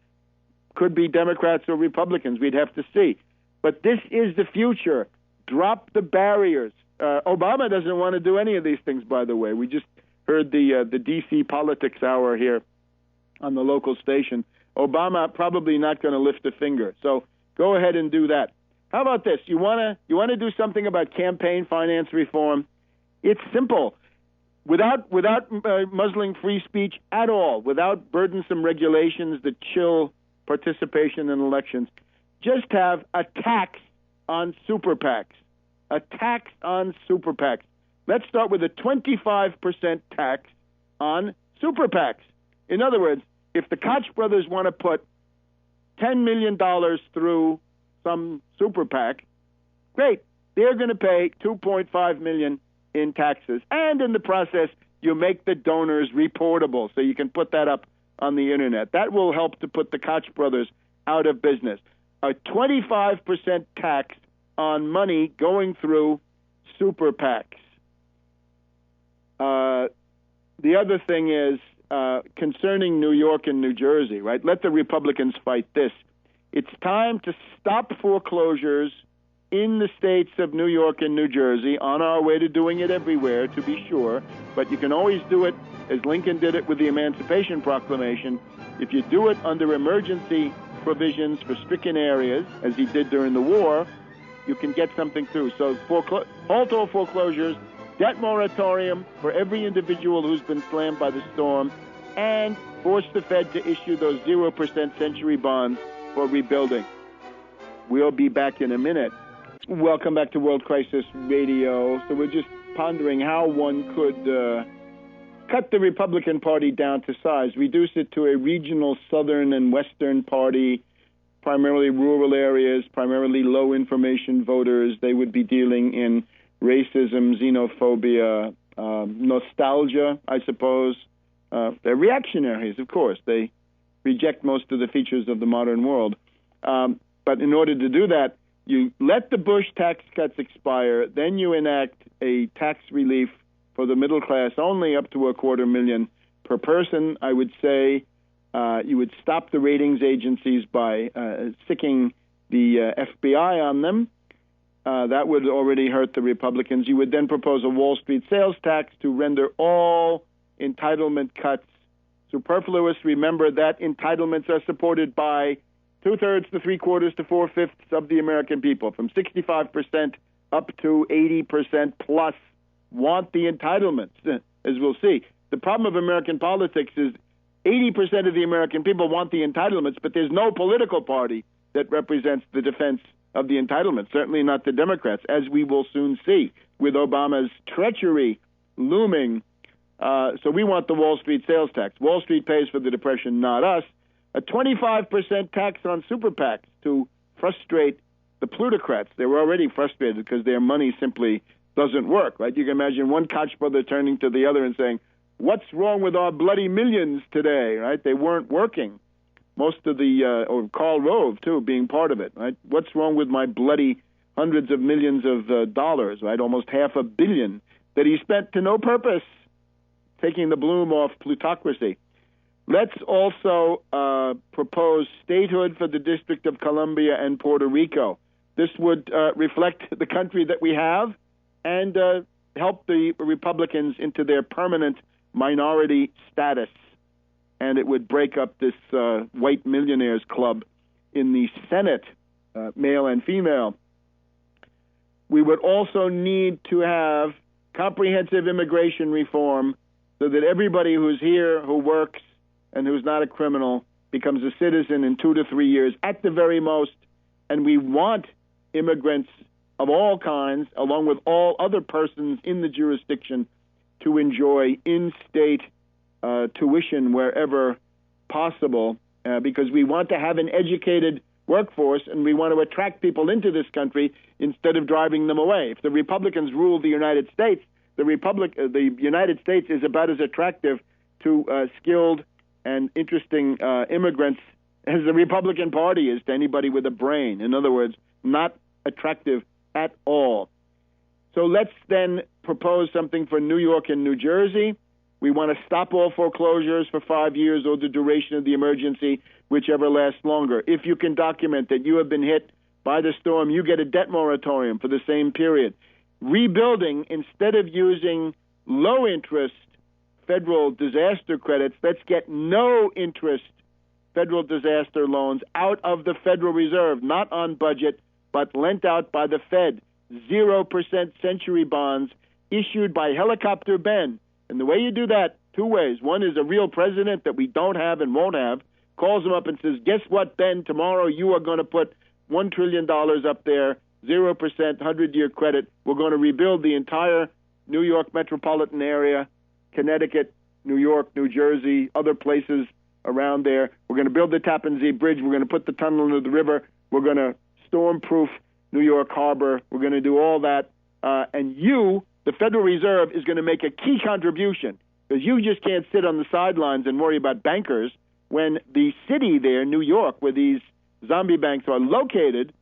Could be Democrats or Republicans. We'd have to see. But this is the future. Drop the barriers. Obama doesn't want to do any of these things, by the way. We just heard the D.C. Politics Hour here on the local station. Obama probably not going to lift a finger. So go ahead and do that. How about this? You want to do something about campaign finance reform? It's simple. Without muzzling free speech at all, without burdensome regulations that chill participation in elections, just have a tax on super PACs. A tax on super PACs. Let's start with a 25% tax on super PACs. In other words, if the Koch brothers want to put $10 million through some super PAC, great. They're going to pay $2.5 million in taxes. And in the process, you make the donors reportable so you can put that up on the internet. That will help to put the Koch brothers out of business. A 25% tax on money going through super PACs. The other thing is concerning New York and New Jersey, right? Let the Republicans fight this. It's time to stop foreclosures in the states of New York and New Jersey, on our way to doing it everywhere, to be sure. But you can always do it, as Lincoln did it with the Emancipation Proclamation, if you do it under emergency provisions for stricken areas, as he did during the war, you can get something through. So halt all foreclosures, debt moratorium for every individual who's been slammed by the storm, and force the Fed to issue those 0% century bonds for rebuilding. We'll be back in a minute. Welcome back to World Crisis Radio. So we're just pondering how one could cut the Republican Party down to size, reduce it to a regional Southern and Western party, primarily rural areas, primarily low information voters. They would be dealing in racism, xenophobia, nostalgia, I suppose. They're reactionaries, of course. They reject most of the features of the modern world. But in order to do that, you let the Bush tax cuts expire, then you enact a tax relief for the middle class only up to $250,000 per person. I would say you would stop the ratings agencies by sicking the FBI on them. That would already hurt the Republicans. You would then propose a Wall Street sales tax to render all entitlement cuts superfluous. Remember that entitlements are supported by 2/3 to 3/4 to 4/5 of the American people, from 65% up to 80% plus want the entitlements, as we'll see. The problem of American politics is 80% of the American people want the entitlements, but there's no political party that represents the defense of the entitlements, certainly not the Democrats, as we will soon see with Obama's treachery looming. So we want the Wall Street sales tax. Wall Street pays for the Depression, not us. A 25% tax on super PACs to frustrate the plutocrats. They were already frustrated because their money simply doesn't work, right? You can imagine one Koch brother turning to the other and saying, "What's wrong with our bloody millions today?" Right? They weren't working. Most of the, or Karl Rove, too, being part of it, right? What's wrong with my bloody hundreds of millions of dollars, right? Almost $500 million that he spent to no purpose, taking the bloom off plutocracy. Let's also propose statehood for the District of Columbia and Puerto Rico. This would reflect the country that we have and help the Republicans into their permanent minority status. And it would break up this white millionaires club in the Senate, male and female. We would also need to have comprehensive immigration reform so that everybody who's here, who works, and who's not a criminal becomes a citizen in 2 to 3 years at the very most. And we want immigrants of all kinds, along with all other persons in the jurisdiction, to enjoy in-state tuition wherever possible, because we want to have an educated workforce, and we want to attract people into this country instead of driving them away. If the Republicans rule the United States, the United States is about as attractive to skilled and interesting immigrants as the Republican Party is to anybody with a brain. In other words, not attractive at all. So let's then propose something for New York and New Jersey. We want to stop all foreclosures for 5 years or the duration of the emergency, whichever lasts longer. If you can document that you have been hit by the storm, you get a debt moratorium for the same period. Rebuilding, instead of using low-interest federal disaster credits, let's get no-interest federal disaster loans out of the Federal Reserve, not on budget, but lent out by the Fed. 0% century bonds issued by Helicopter Ben. And the way you do that, two ways. One is a real president that we don't have and won't have, calls him up and says, guess what, Ben, tomorrow you are going to put $1 trillion up there, 0%, 100-year credit. We're going to rebuild the entire New York metropolitan area, Connecticut, New York, New Jersey, other places around there. We're going to build the Tappan Zee Bridge. We're going to put the tunnel into the river. We're going to storm-proof New York Harbor. We're going to do all that. And you, the Federal Reserve, is going to make a key contribution, because you just can't sit on the sidelines and worry about bankers when the city there, New York, where these zombie banks are located,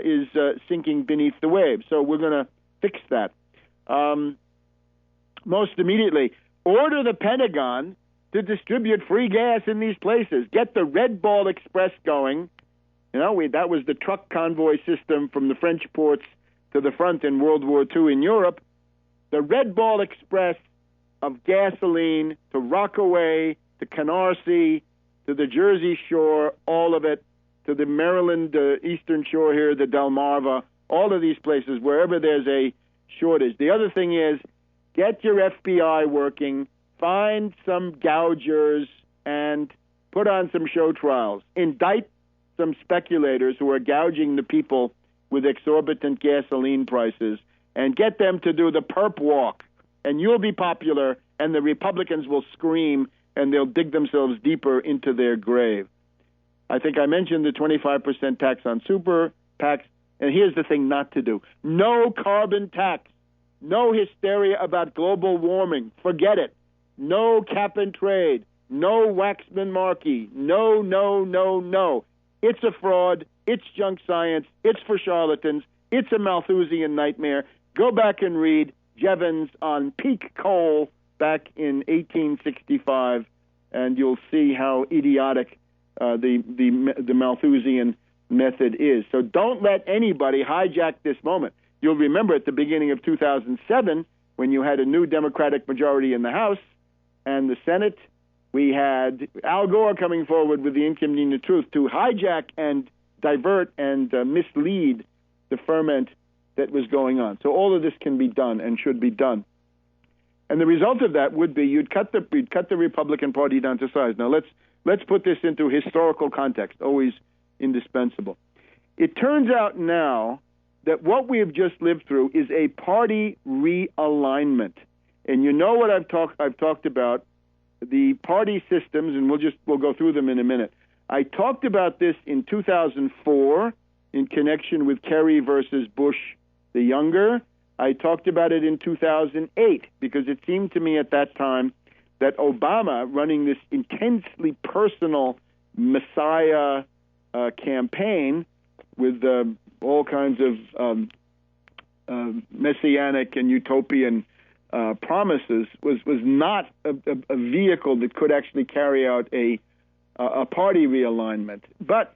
is sinking beneath the waves. So we're going to fix that. Most immediately, order the Pentagon to distribute free gas in these places. Get the Red Ball Express going. You know, that was the truck convoy system from the French ports to the front in World War II in Europe. The Red Ball Express of gasoline to Rockaway, to Canarsie, to the Jersey Shore, all of it, to the Maryland Eastern Shore here, the Delmarva, all of these places, wherever there's a shortage. The other thing is, get your FBI working, find some gougers, and put on some show trials. Indict some speculators who are gouging the people with exorbitant gasoline prices, and get them to do the perp walk, and you'll be popular, and the Republicans will scream, and they'll dig themselves deeper into their grave. I think I mentioned the 25% tax on super PACs, and here's the thing not to do. No carbon tax. No hysteria about global warming. Forget it. No cap and trade. No Waxman-Markey. No, no, no, no. It's a fraud. It's junk science. It's for charlatans. It's a Malthusian nightmare. Go back and read Jevons on peak coal back in 1865, and you'll see how idiotic the Malthusian method is. So don't let anybody hijack this moment. You'll remember at the beginning of 2007, when you had a new Democratic majority in the House and the Senate, we had Al Gore coming forward with the inconvenient truth to hijack and divert and mislead the ferment that was going on. So all of this can be done and should be done. And the result of that would be you'd cut the Republican Party down to size. Now let's put this into historical context, always indispensable. It turns out now that what we have just lived through is a party realignment. And you know what I've talked about, the party systems, and we'll go through them in a minute. I talked about this in 2004 in connection with Kerry versus Bush the younger. I talked about it in 2008 because it seemed to me at that time that Obama, running this intensely personal Messiah campaign with all kinds of messianic and utopian promises, was not a vehicle that could actually carry out a party realignment. But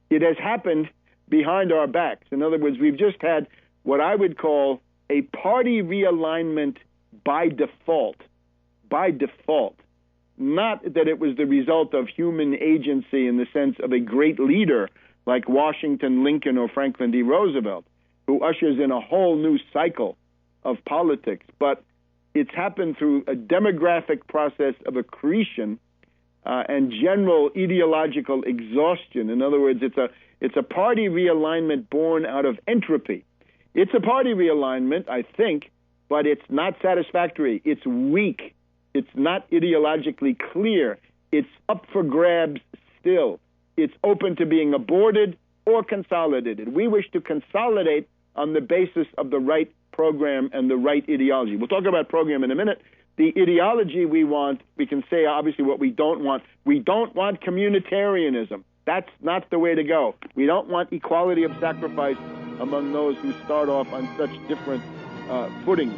it has happened behind our backs. In other words, we've just had what I would call a party realignment by default. By default. Not that it was the result of human agency in the sense of a great leader like Washington, Lincoln, or Franklin D. Roosevelt, who ushers in a whole new cycle of politics. But it's happened through a demographic process of accretion and general ideological exhaustion. In other words, it's a party realignment born out of entropy. It's a party realignment, I think, but it's not satisfactory. It's weak. It's not ideologically clear. It's up for grabs still. it's open to being aborted or consolidated. We wish to consolidate on the basis of the right program and the right ideology. We'll talk about program in a minute. The ideology we want, we can say obviously what we don't want. We don't want communitarianism. That's not the way to go. We don't want equality of sacrifice among those who start off on such different footings.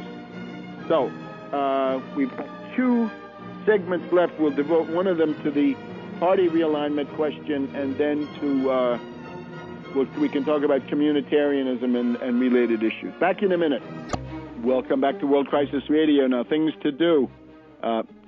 So we've got 2 segments left. We'll devote one of them to the party realignment question, and then to we can talk about communitarianism and related issues. Back in a minute. Welcome back to World Crisis Radio. Now, things to do.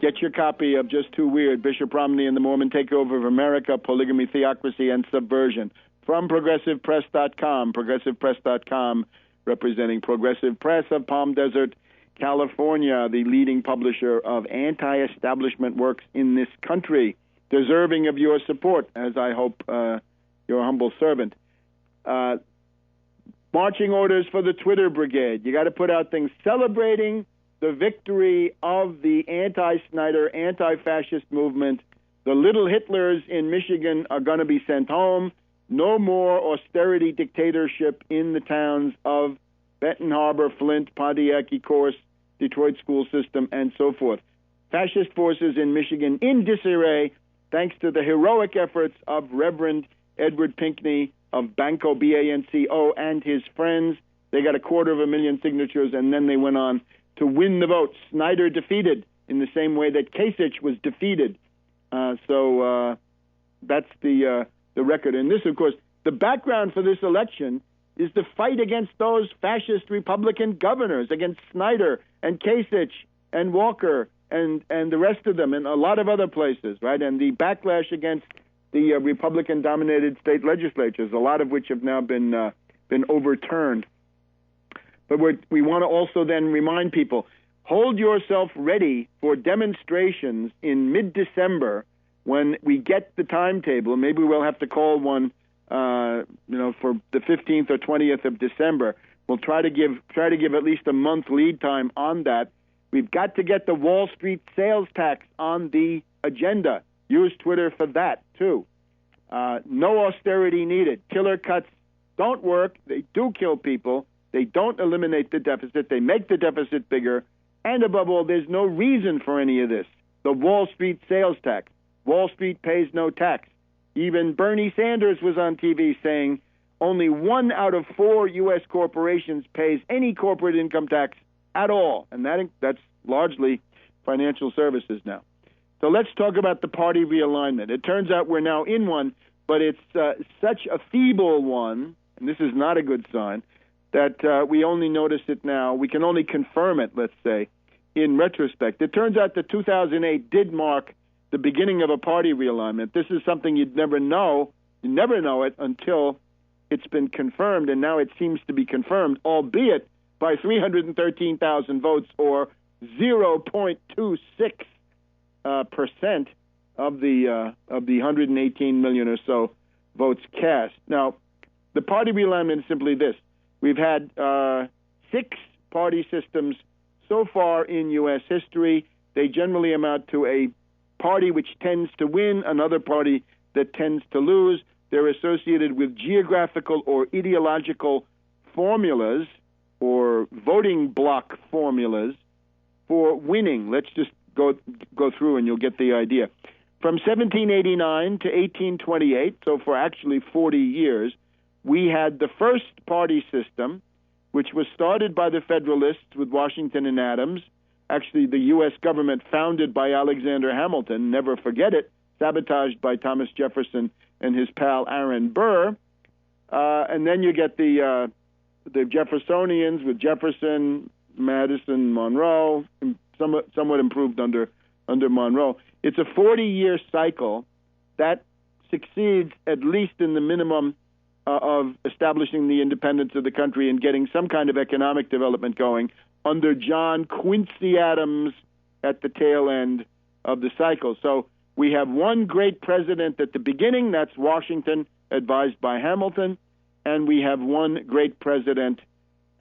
Get your copy of Just Too Weird, Bishop Romney and the Mormon Takeover of America, Polygamy, Theocracy, and Subversion, from ProgressivePress.com. ProgressivePress.com, representing Progressive Press of Palm Desert, California, the leading publisher of anti-establishment works in this country, deserving of your support, as I hope your humble servant. Marching orders for the Twitter brigade. You got to put out things celebrating the victory of the anti-Snyder, anti-fascist movement. The little Hitlers in Michigan are going to be sent home. No more austerity dictatorship in the towns of Benton Harbor, Flint, Pontiac, Ecorse, Detroit school system, and so forth. Fascist forces in Michigan in disarray, thanks to the heroic efforts of Reverend Edward Pinkney of Banco, B-A-N-C-O, and his friends. They got 250,000 signatures, and then they went on to win the vote. Snyder defeated in the same way that Kasich was defeated. So that's the record. And this, of course, the background for this election is the fight against those fascist Republican governors, against Snyder and Kasich and Walker and the rest of them, and a lot of other places, right? And the backlash against the Republican-dominated state legislatures, a lot of which have now been overturned. But we want to also then remind people, hold yourself ready for demonstrations in mid-December when we get the timetable. Maybe we'll have to call one, for the 15th or 20th of December. We'll try to give at least a month lead time on that. We've got to get the Wall Street sales tax on the agenda. Use Twitter for that, too. No austerity needed. Killer cuts don't work. They do kill people. They don't eliminate the deficit. They make the deficit bigger. And above all, there's no reason for any of this. The Wall Street sales tax. Wall Street pays no tax. Even Bernie Sanders was on TV saying only 1 out of 4 U.S. corporations pays any corporate income tax at all. And that's largely financial services now. So let's talk about the party realignment. It turns out we're now in one, but it's such a feeble one, and this is not a good sign, that we only notice it now. We can only confirm it, let's say, in retrospect. It turns out that 2008 did mark the beginning of a party realignment. This is something you'd never know. You never know it until it's been confirmed, and now it seems to be confirmed, albeit by 313,000 votes, or 0.26 percent of the 118 million or so votes cast. Now, the party realignment is simply this. We've had 6 party systems so far in U.S. history. They generally amount to a party which tends to win, another party that tends to lose. They're associated with geographical or ideological formulas or voting block formulas for winning. Let's just go through and you'll get the idea. From 1789 to 1828, so for actually 40 years, we had the first party system, which was started by the Federalists with Washington and Adams. Actually, the U.S. government founded by Alexander Hamilton, never forget it, sabotaged by Thomas Jefferson and his pal Aaron Burr. And then you get the Jeffersonians with Jefferson, Madison, Monroe, somewhat improved under Monroe. It's a 40-year cycle that succeeds at least in the minimum of establishing the independence of the country and getting some kind of economic development going under John Quincy Adams at the tail end of the cycle. So we have one great president at the beginning, that's Washington, advised by Hamilton, and we have one great president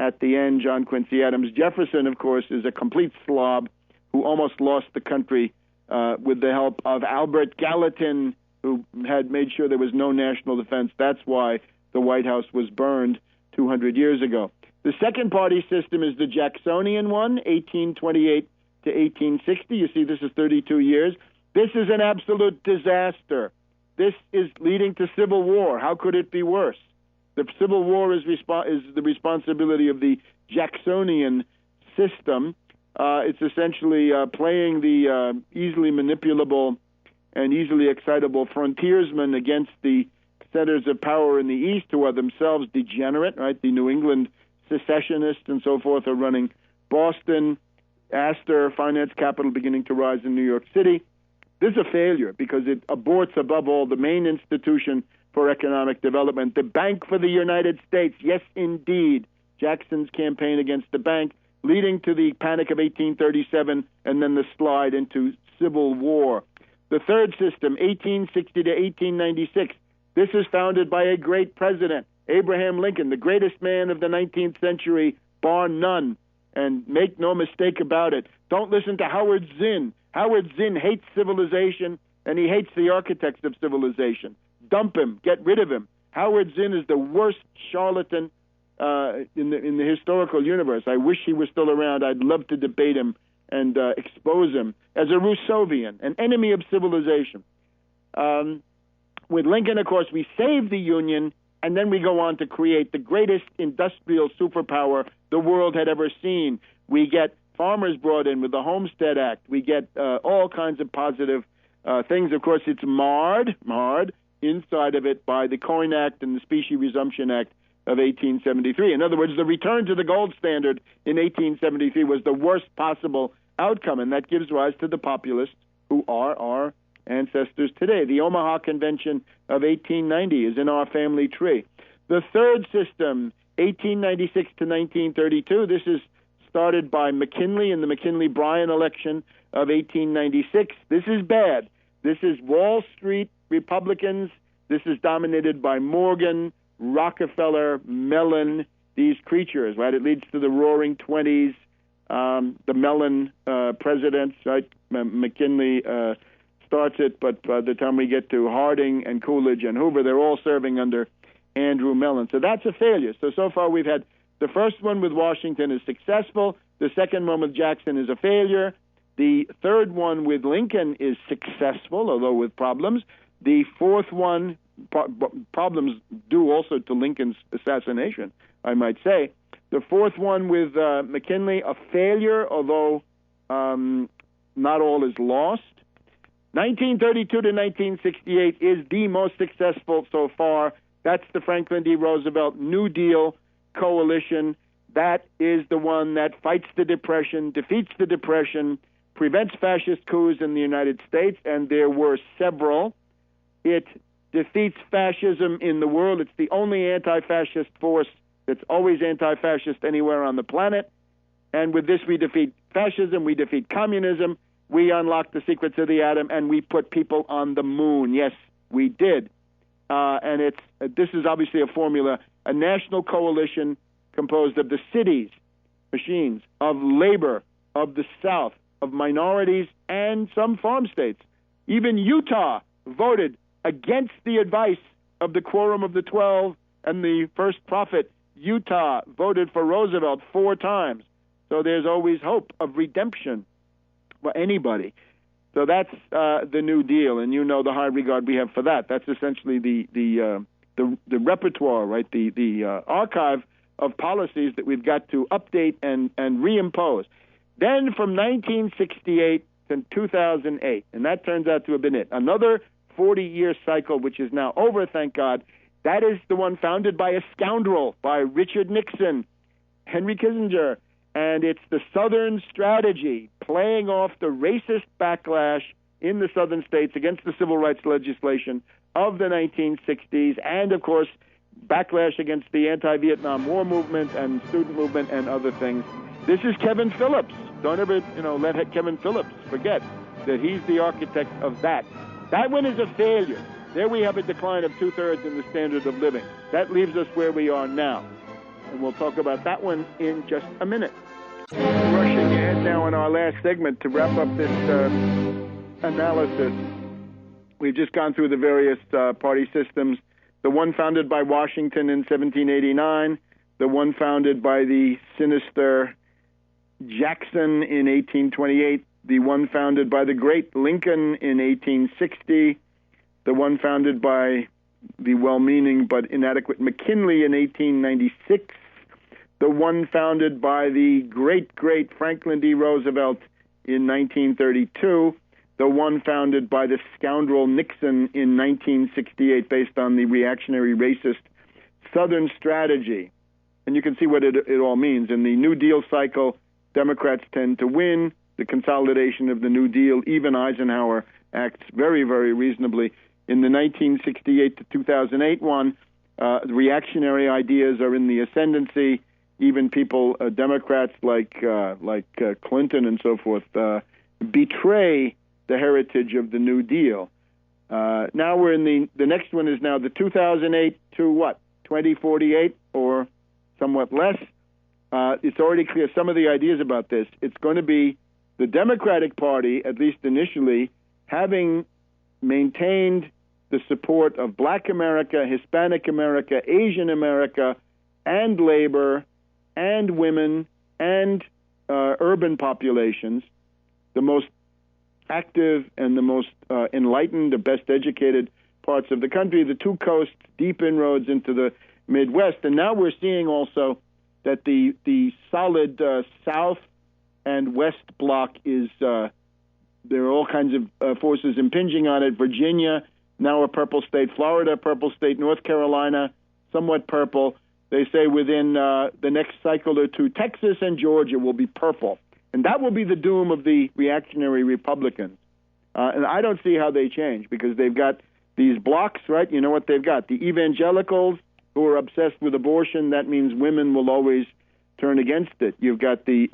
at the end, John Quincy Adams. Jefferson, of course, is a complete slob who almost lost the country with the help of Albert Gallatin who had made sure there was no national defense. That's why the White House was burned 200 years ago. The second party system is the Jacksonian one, 1828 to 1860. You see, this is 32 years. This is an absolute disaster. This is leading to civil war. How could it be worse? The Civil War is the responsibility of the Jacksonian system. It's essentially playing the easily manipulable and easily excitable frontiersmen against the centers of power in the East, who are themselves degenerate, right? The New England secessionists and so forth are running Boston, Astor, finance capital beginning to rise in New York City. This is a failure because it aborts, above all, the main institution for economic development, the Bank for the United States. Yes, indeed, Jackson's campaign against the bank, leading to the Panic of 1837 and then the slide into civil war. The third system, 1860 to 1896, this is founded by a great president, Abraham Lincoln, the greatest man of the 19th century, bar none. And make no mistake about it, don't listen to Howard Zinn. Howard Zinn hates civilization, and he hates the architects of civilization. Dump him. Get rid of him. Howard Zinn is the worst charlatan in the historical universe. I wish he was still around. I'd love to debate him and expose him as a Rousseauvian, an enemy of civilization. With Lincoln, of course, we save the Union, and then we go on to create the greatest industrial superpower the world had ever seen. We get farmers brought in with the Homestead Act. We get all kinds of positive things. Of course, it's marred inside of it by the Coin Act and the Specie Resumption Act of 1873. In other words, the return to the gold standard in 1873 was the worst possible outcome, and that gives rise to the populists who are our ancestors today. The Omaha Convention of 1890 is in our family tree. The third system, 1896 to 1932, this is started by McKinley in the McKinley-Bryan election of 1896. This is bad. This is Wall Street Republicans. This is dominated by Morgan, Rockefeller, Mellon, these creatures, right? It leads to the Roaring Twenties, the Mellon presidents, right? McKinley starts it, but by the time we get to Harding and Coolidge and Hoover, they're all serving under Andrew Mellon. So that's a failure. So far we've had the first one with Washington is successful. The second one with Jackson is a failure. The third one with Lincoln is successful, although with problems. The fourth one, problems due also to Lincoln's assassination, I might say. The fourth one with McKinley, a failure, although not all is lost. 1932 to 1968 is the most successful so far. That's the Franklin D. Roosevelt New Deal coalition. That is the one that fights the Depression, defeats the Depression, prevents fascist coups in the United States, and there were several. It defeats fascism in the world. It's the only anti-fascist force that's always anti-fascist anywhere on the planet. And with this, we defeat fascism, we defeat communism, we unlock the secrets of the atom, and we put people on the moon. Yes, we did. And this is obviously a formula, a national coalition composed of the cities, machines, of labor, of the South, of minorities, and some farm states. Even Utah voted against the advice of the Quorum of the 12 and the First Prophet. Utah voted for Roosevelt 4 times. So there's always hope of redemption for anybody. So that's the New Deal, and you know the high regard we have for that. That's essentially the repertoire, right? The archive of policies that we've got to update and reimpose. Then from 1968 to 2008, and that turns out to have been it, another 40-year cycle, which is now over, thank God. That is the one founded by a scoundrel, by Richard Nixon, Henry Kissinger, and it's the Southern strategy, playing off the racist backlash in the southern states against the civil rights legislation of the 1960s, and, of course, backlash against the anti-Vietnam War movement and student movement and other things. This is Kevin Phillips. Don't ever, let Kevin Phillips forget that he's the architect of that. That one is a failure. There we have a decline of 2/3 in the standard of living. That leaves us where we are now. And we'll talk about that one in just a minute. Rushing ahead now in our last segment to wrap up this analysis We've just gone through the various party systems. The one founded by Washington in 1789, the one founded by the sinister Jackson in 1828, the one founded by the great Lincoln in 1860, the one founded by the well-meaning but inadequate McKinley in 1896, the one founded by the great Franklin D. Roosevelt in 1932, the one founded by the scoundrel Nixon in 1968 based on the reactionary racist Southern strategy. And you can see what it all means. In the New Deal cycle, Democrats tend to win. The consolidation of the New Deal, even Eisenhower acts very, very reasonably. In the 1968 to 2008 one, the reactionary ideas are in the ascendancy. Even people, Democrats like Clinton and so forth, betray the heritage of the New Deal. Now we're in the next one is now the 2008 to what? 2048 or somewhat less. It's already clear some of the ideas about this. It's going to be the Democratic Party, at least initially, having maintained the support of Black America, Hispanic America, Asian America, and labor, and women, and urban populations, the most active and the most enlightened, the best educated parts of the country, the two coasts, deep inroads into the Midwest. And now we're seeing also that the solid South and West bloc is, there are all kinds of forces impinging on it. Virginia, now a purple state. Florida, purple state. North Carolina, somewhat purple. They say within the next cycle or two, Texas and Georgia will be purple. And that will be the doom of the reactionary Republicans. And I don't see how they change because they've got these blocs, right? You know what they've got? The evangelicals who are obsessed with abortion. That means women will always turn against it. You've got the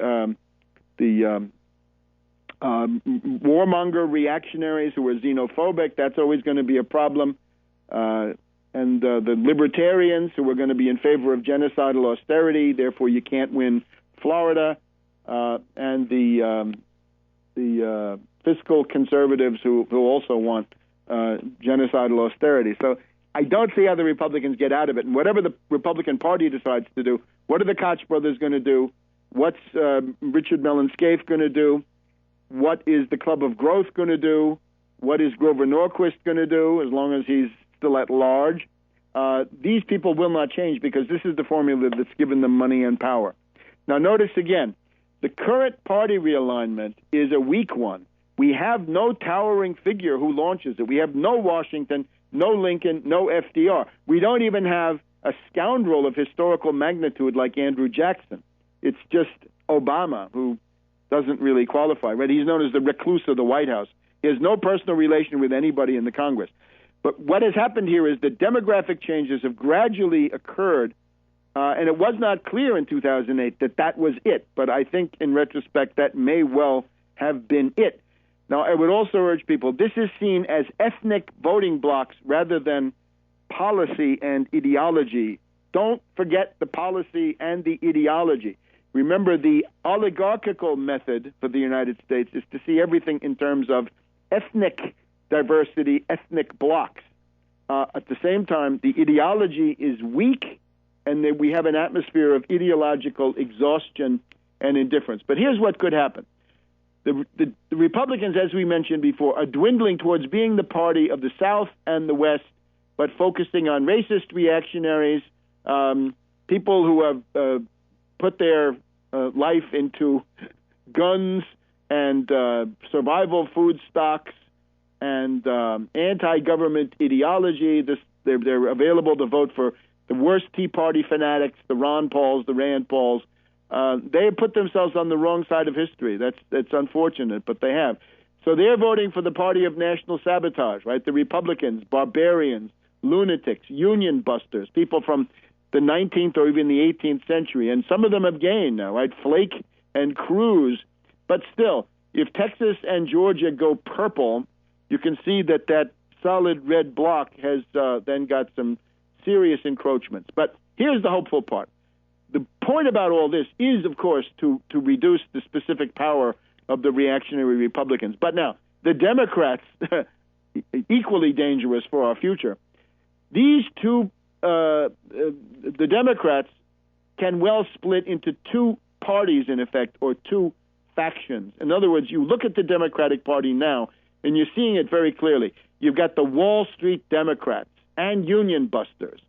warmonger reactionaries who are xenophobic. That's always going to be a problem. And the libertarians who are going to be in favor of genocidal austerity. Therefore, you can't win Florida. And the fiscal conservatives who also want genocidal austerity. So I don't see how the Republicans get out of it. And whatever the Republican Party decides to do, what are the Koch brothers going to do? What's Richard Mellon Scaife going to do? What is the Club of Growth going to do? What is Grover Norquist going to do as long as he's still at large? These people will not change because this is the formula that's given them money and power. Now notice again, the current party realignment is a weak one. We have no towering figure who launches it. We have no Washington, no Lincoln, no FDR. We don't even have a scoundrel of historical magnitude like Andrew Jackson. It's just Obama who doesn't really qualify, right? He's known as the recluse of the White House. He has no personal relation with anybody in the Congress. But what has happened here is that demographic changes have gradually occurred, and it was not clear in 2008 that that was it. But I think in retrospect that may well have been it. Now, I would also urge people, this is seen as ethnic voting blocks rather than policy and ideology. Don't forget the policy and the ideology. Remember, the oligarchical method for the United States is to see everything in terms of ethnic diversity, ethnic blocks. At the same time, the ideology is weak, and we have an atmosphere of ideological exhaustion and indifference. But here's what could happen. The Republicans, as we mentioned before, are dwindling towards being the party of the South and the West, but focusing on racist reactionaries, people who have put their life into guns and survival food stocks and anti-government ideology. They're available to vote for the worst Tea Party fanatics, the Ron Pauls, the Rand Pauls. They have put themselves on the wrong side of history. That's unfortunate, but they have. So they're voting for the party of national sabotage, right? The Republicans, barbarians, lunatics, union busters, people from the 19th or even the 18th century. And some of them have gained now, right? Flake and Cruz. But still, if Texas and Georgia go purple, you can see that solid red bloc has then got some serious encroachments. But here's the hopeful part. The point about all this is, of course, to reduce the specific power of the reactionary Republicans. But now, the Democrats equally dangerous for our future. These two, the Democrats can well split into two parties, in effect, or two factions. In other words, you look at the Democratic Party now, and you're seeing it very clearly. You've got the Wall Street Democrats and union busters,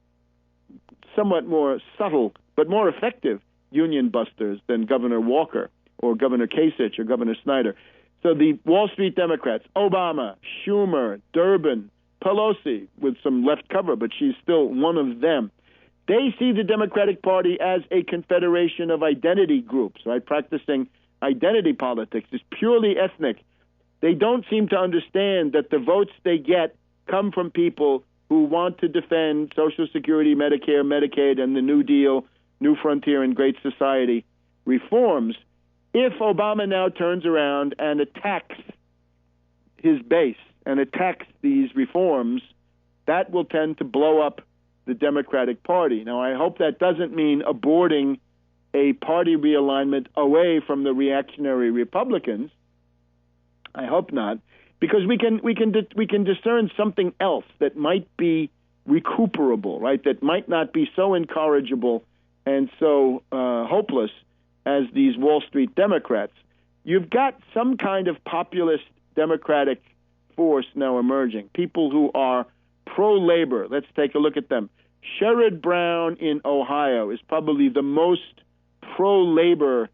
somewhat more subtle but more effective union busters than Governor Walker or Governor Kasich or Governor Snyder. So the Wall Street Democrats, Obama, Schumer, Durbin, Pelosi, with some left cover, but she's still one of them. They see the Democratic Party as a confederation of identity groups, right, practicing identity politics. It's purely ethnic. They don't seem to understand that the votes they get come from people who want to defend Social Security, Medicare, Medicaid, and the New Deal, New Frontier, and Great Society reforms. If Obama now turns around and attacks his base and attacks these reforms, that will tend to blow up the Democratic Party. Now, I hope that doesn't mean aborting a party realignment away from the reactionary Republicans. I hope not, because we can discern something else that might be recuperable, right? That might not be so incorrigible and so hopeless as these Wall Street Democrats. You've got some kind of populist Democratic force now emerging, people who are pro-labor. Let's take a look at them. Sherrod Brown in Ohio is probably the most pro-labor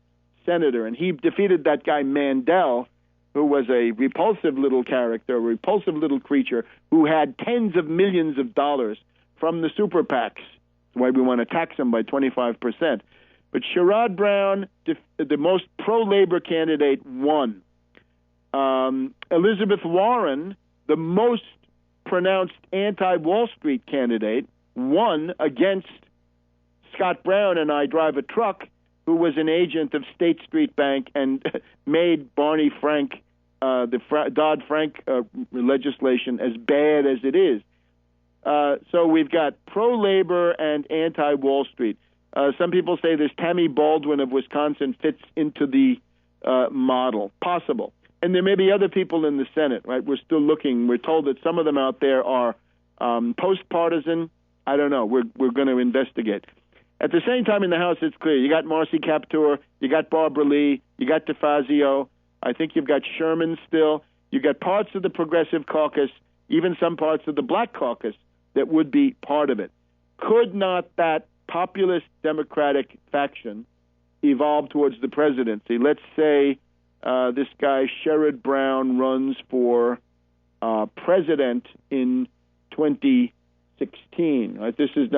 senator, and he defeated that guy Mandel, who was a repulsive little character, a repulsive little creature who had tens of millions of dollars from the super PACs. That's why we want to tax him by 25%. But Sherrod Brown, the most pro-labor candidate, won. Elizabeth Warren, the most pronounced anti-Wall Street candidate, won against Scott Brown and I Drive a Truck, who was an agent of State Street Bank and made Barney Frank, the Dodd-Frank legislation, as bad as it is. So we've got pro-labor and anti-Wall Street. Some people say this Tammy Baldwin of Wisconsin fits into the model. Possible. And there may be other people in the Senate, right? We're still looking. We're told that some of them out there are post-partisan. I don't know. We're going to investigate. At the same time, in the House, it's clear. You got Marcy Kaptur, you got Barbara Lee, you got DeFazio. I think you've got Sherman still. You got parts of the Progressive Caucus, even some parts of the Black Caucus that would be part of it. Could not that populist Democratic faction evolve towards the presidency? Let's say this guy Sherrod Brown runs for president in 2016. Right? This is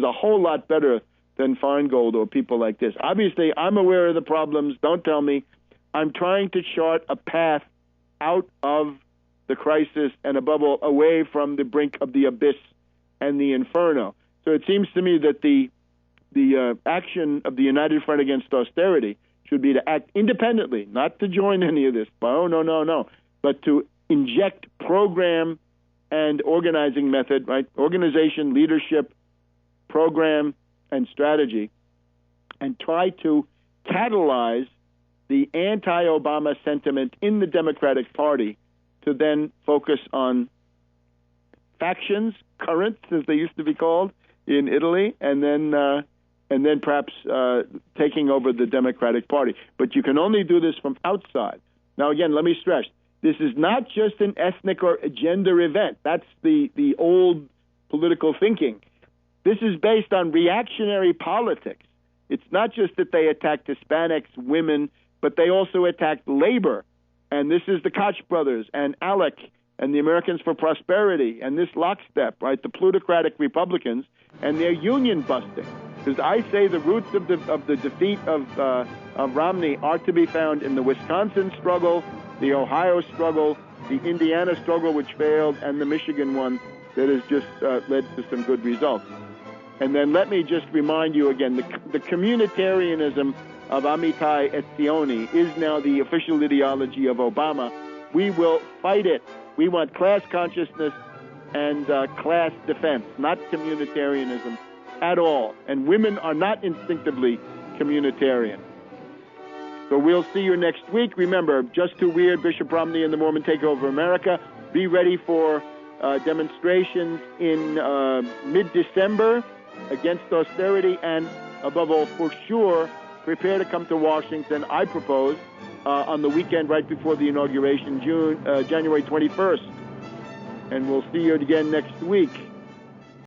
a whole lot better than Feingold or people like this. Obviously, I'm aware of the problems. Don't tell me. I'm trying to chart a path out of the crisis and, above all, away from the brink of the abyss and the inferno. So it seems to me that the action of the United Front Against Austerity should be to act independently, not to join any of this. Oh, no, but to inject program and organizing method, right? Organization, leadership, program, and strategy, and try to catalyze the anti-Obama sentiment in the Democratic Party to then focus on factions, currents, as they used to be called in Italy, and then perhaps taking over the Democratic Party. But you can only do this from outside. Now, again, let me stress, this is not just an ethnic or gender event. That's the old political thinking. This is based on reactionary politics. It's not just that they attacked Hispanics, women, but they also attacked labor. And this is the Koch brothers and ALEC and the Americans for Prosperity and this lockstep, right, the plutocratic Republicans and their union busting. Because I say the roots of the defeat of Romney are to be found in the Wisconsin struggle, the Ohio struggle, the Indiana struggle, which failed, and the Michigan one that has just led to some good results. And then let me just remind you again, the communitarianism of Amitai Etzioni is now the official ideology of Obama. We will fight it. We want class consciousness and class defense, not communitarianism at all. And women are not instinctively communitarian. So we'll see you next week. Remember, Just Too Weird, Bishop Romney and the Mormon Takeover of America. be ready for demonstrations in mid-December against austerity, and above all, for sure, prepare to come to Washington, I propose, on the weekend right before the inauguration, January 21st. And we'll see you again next week.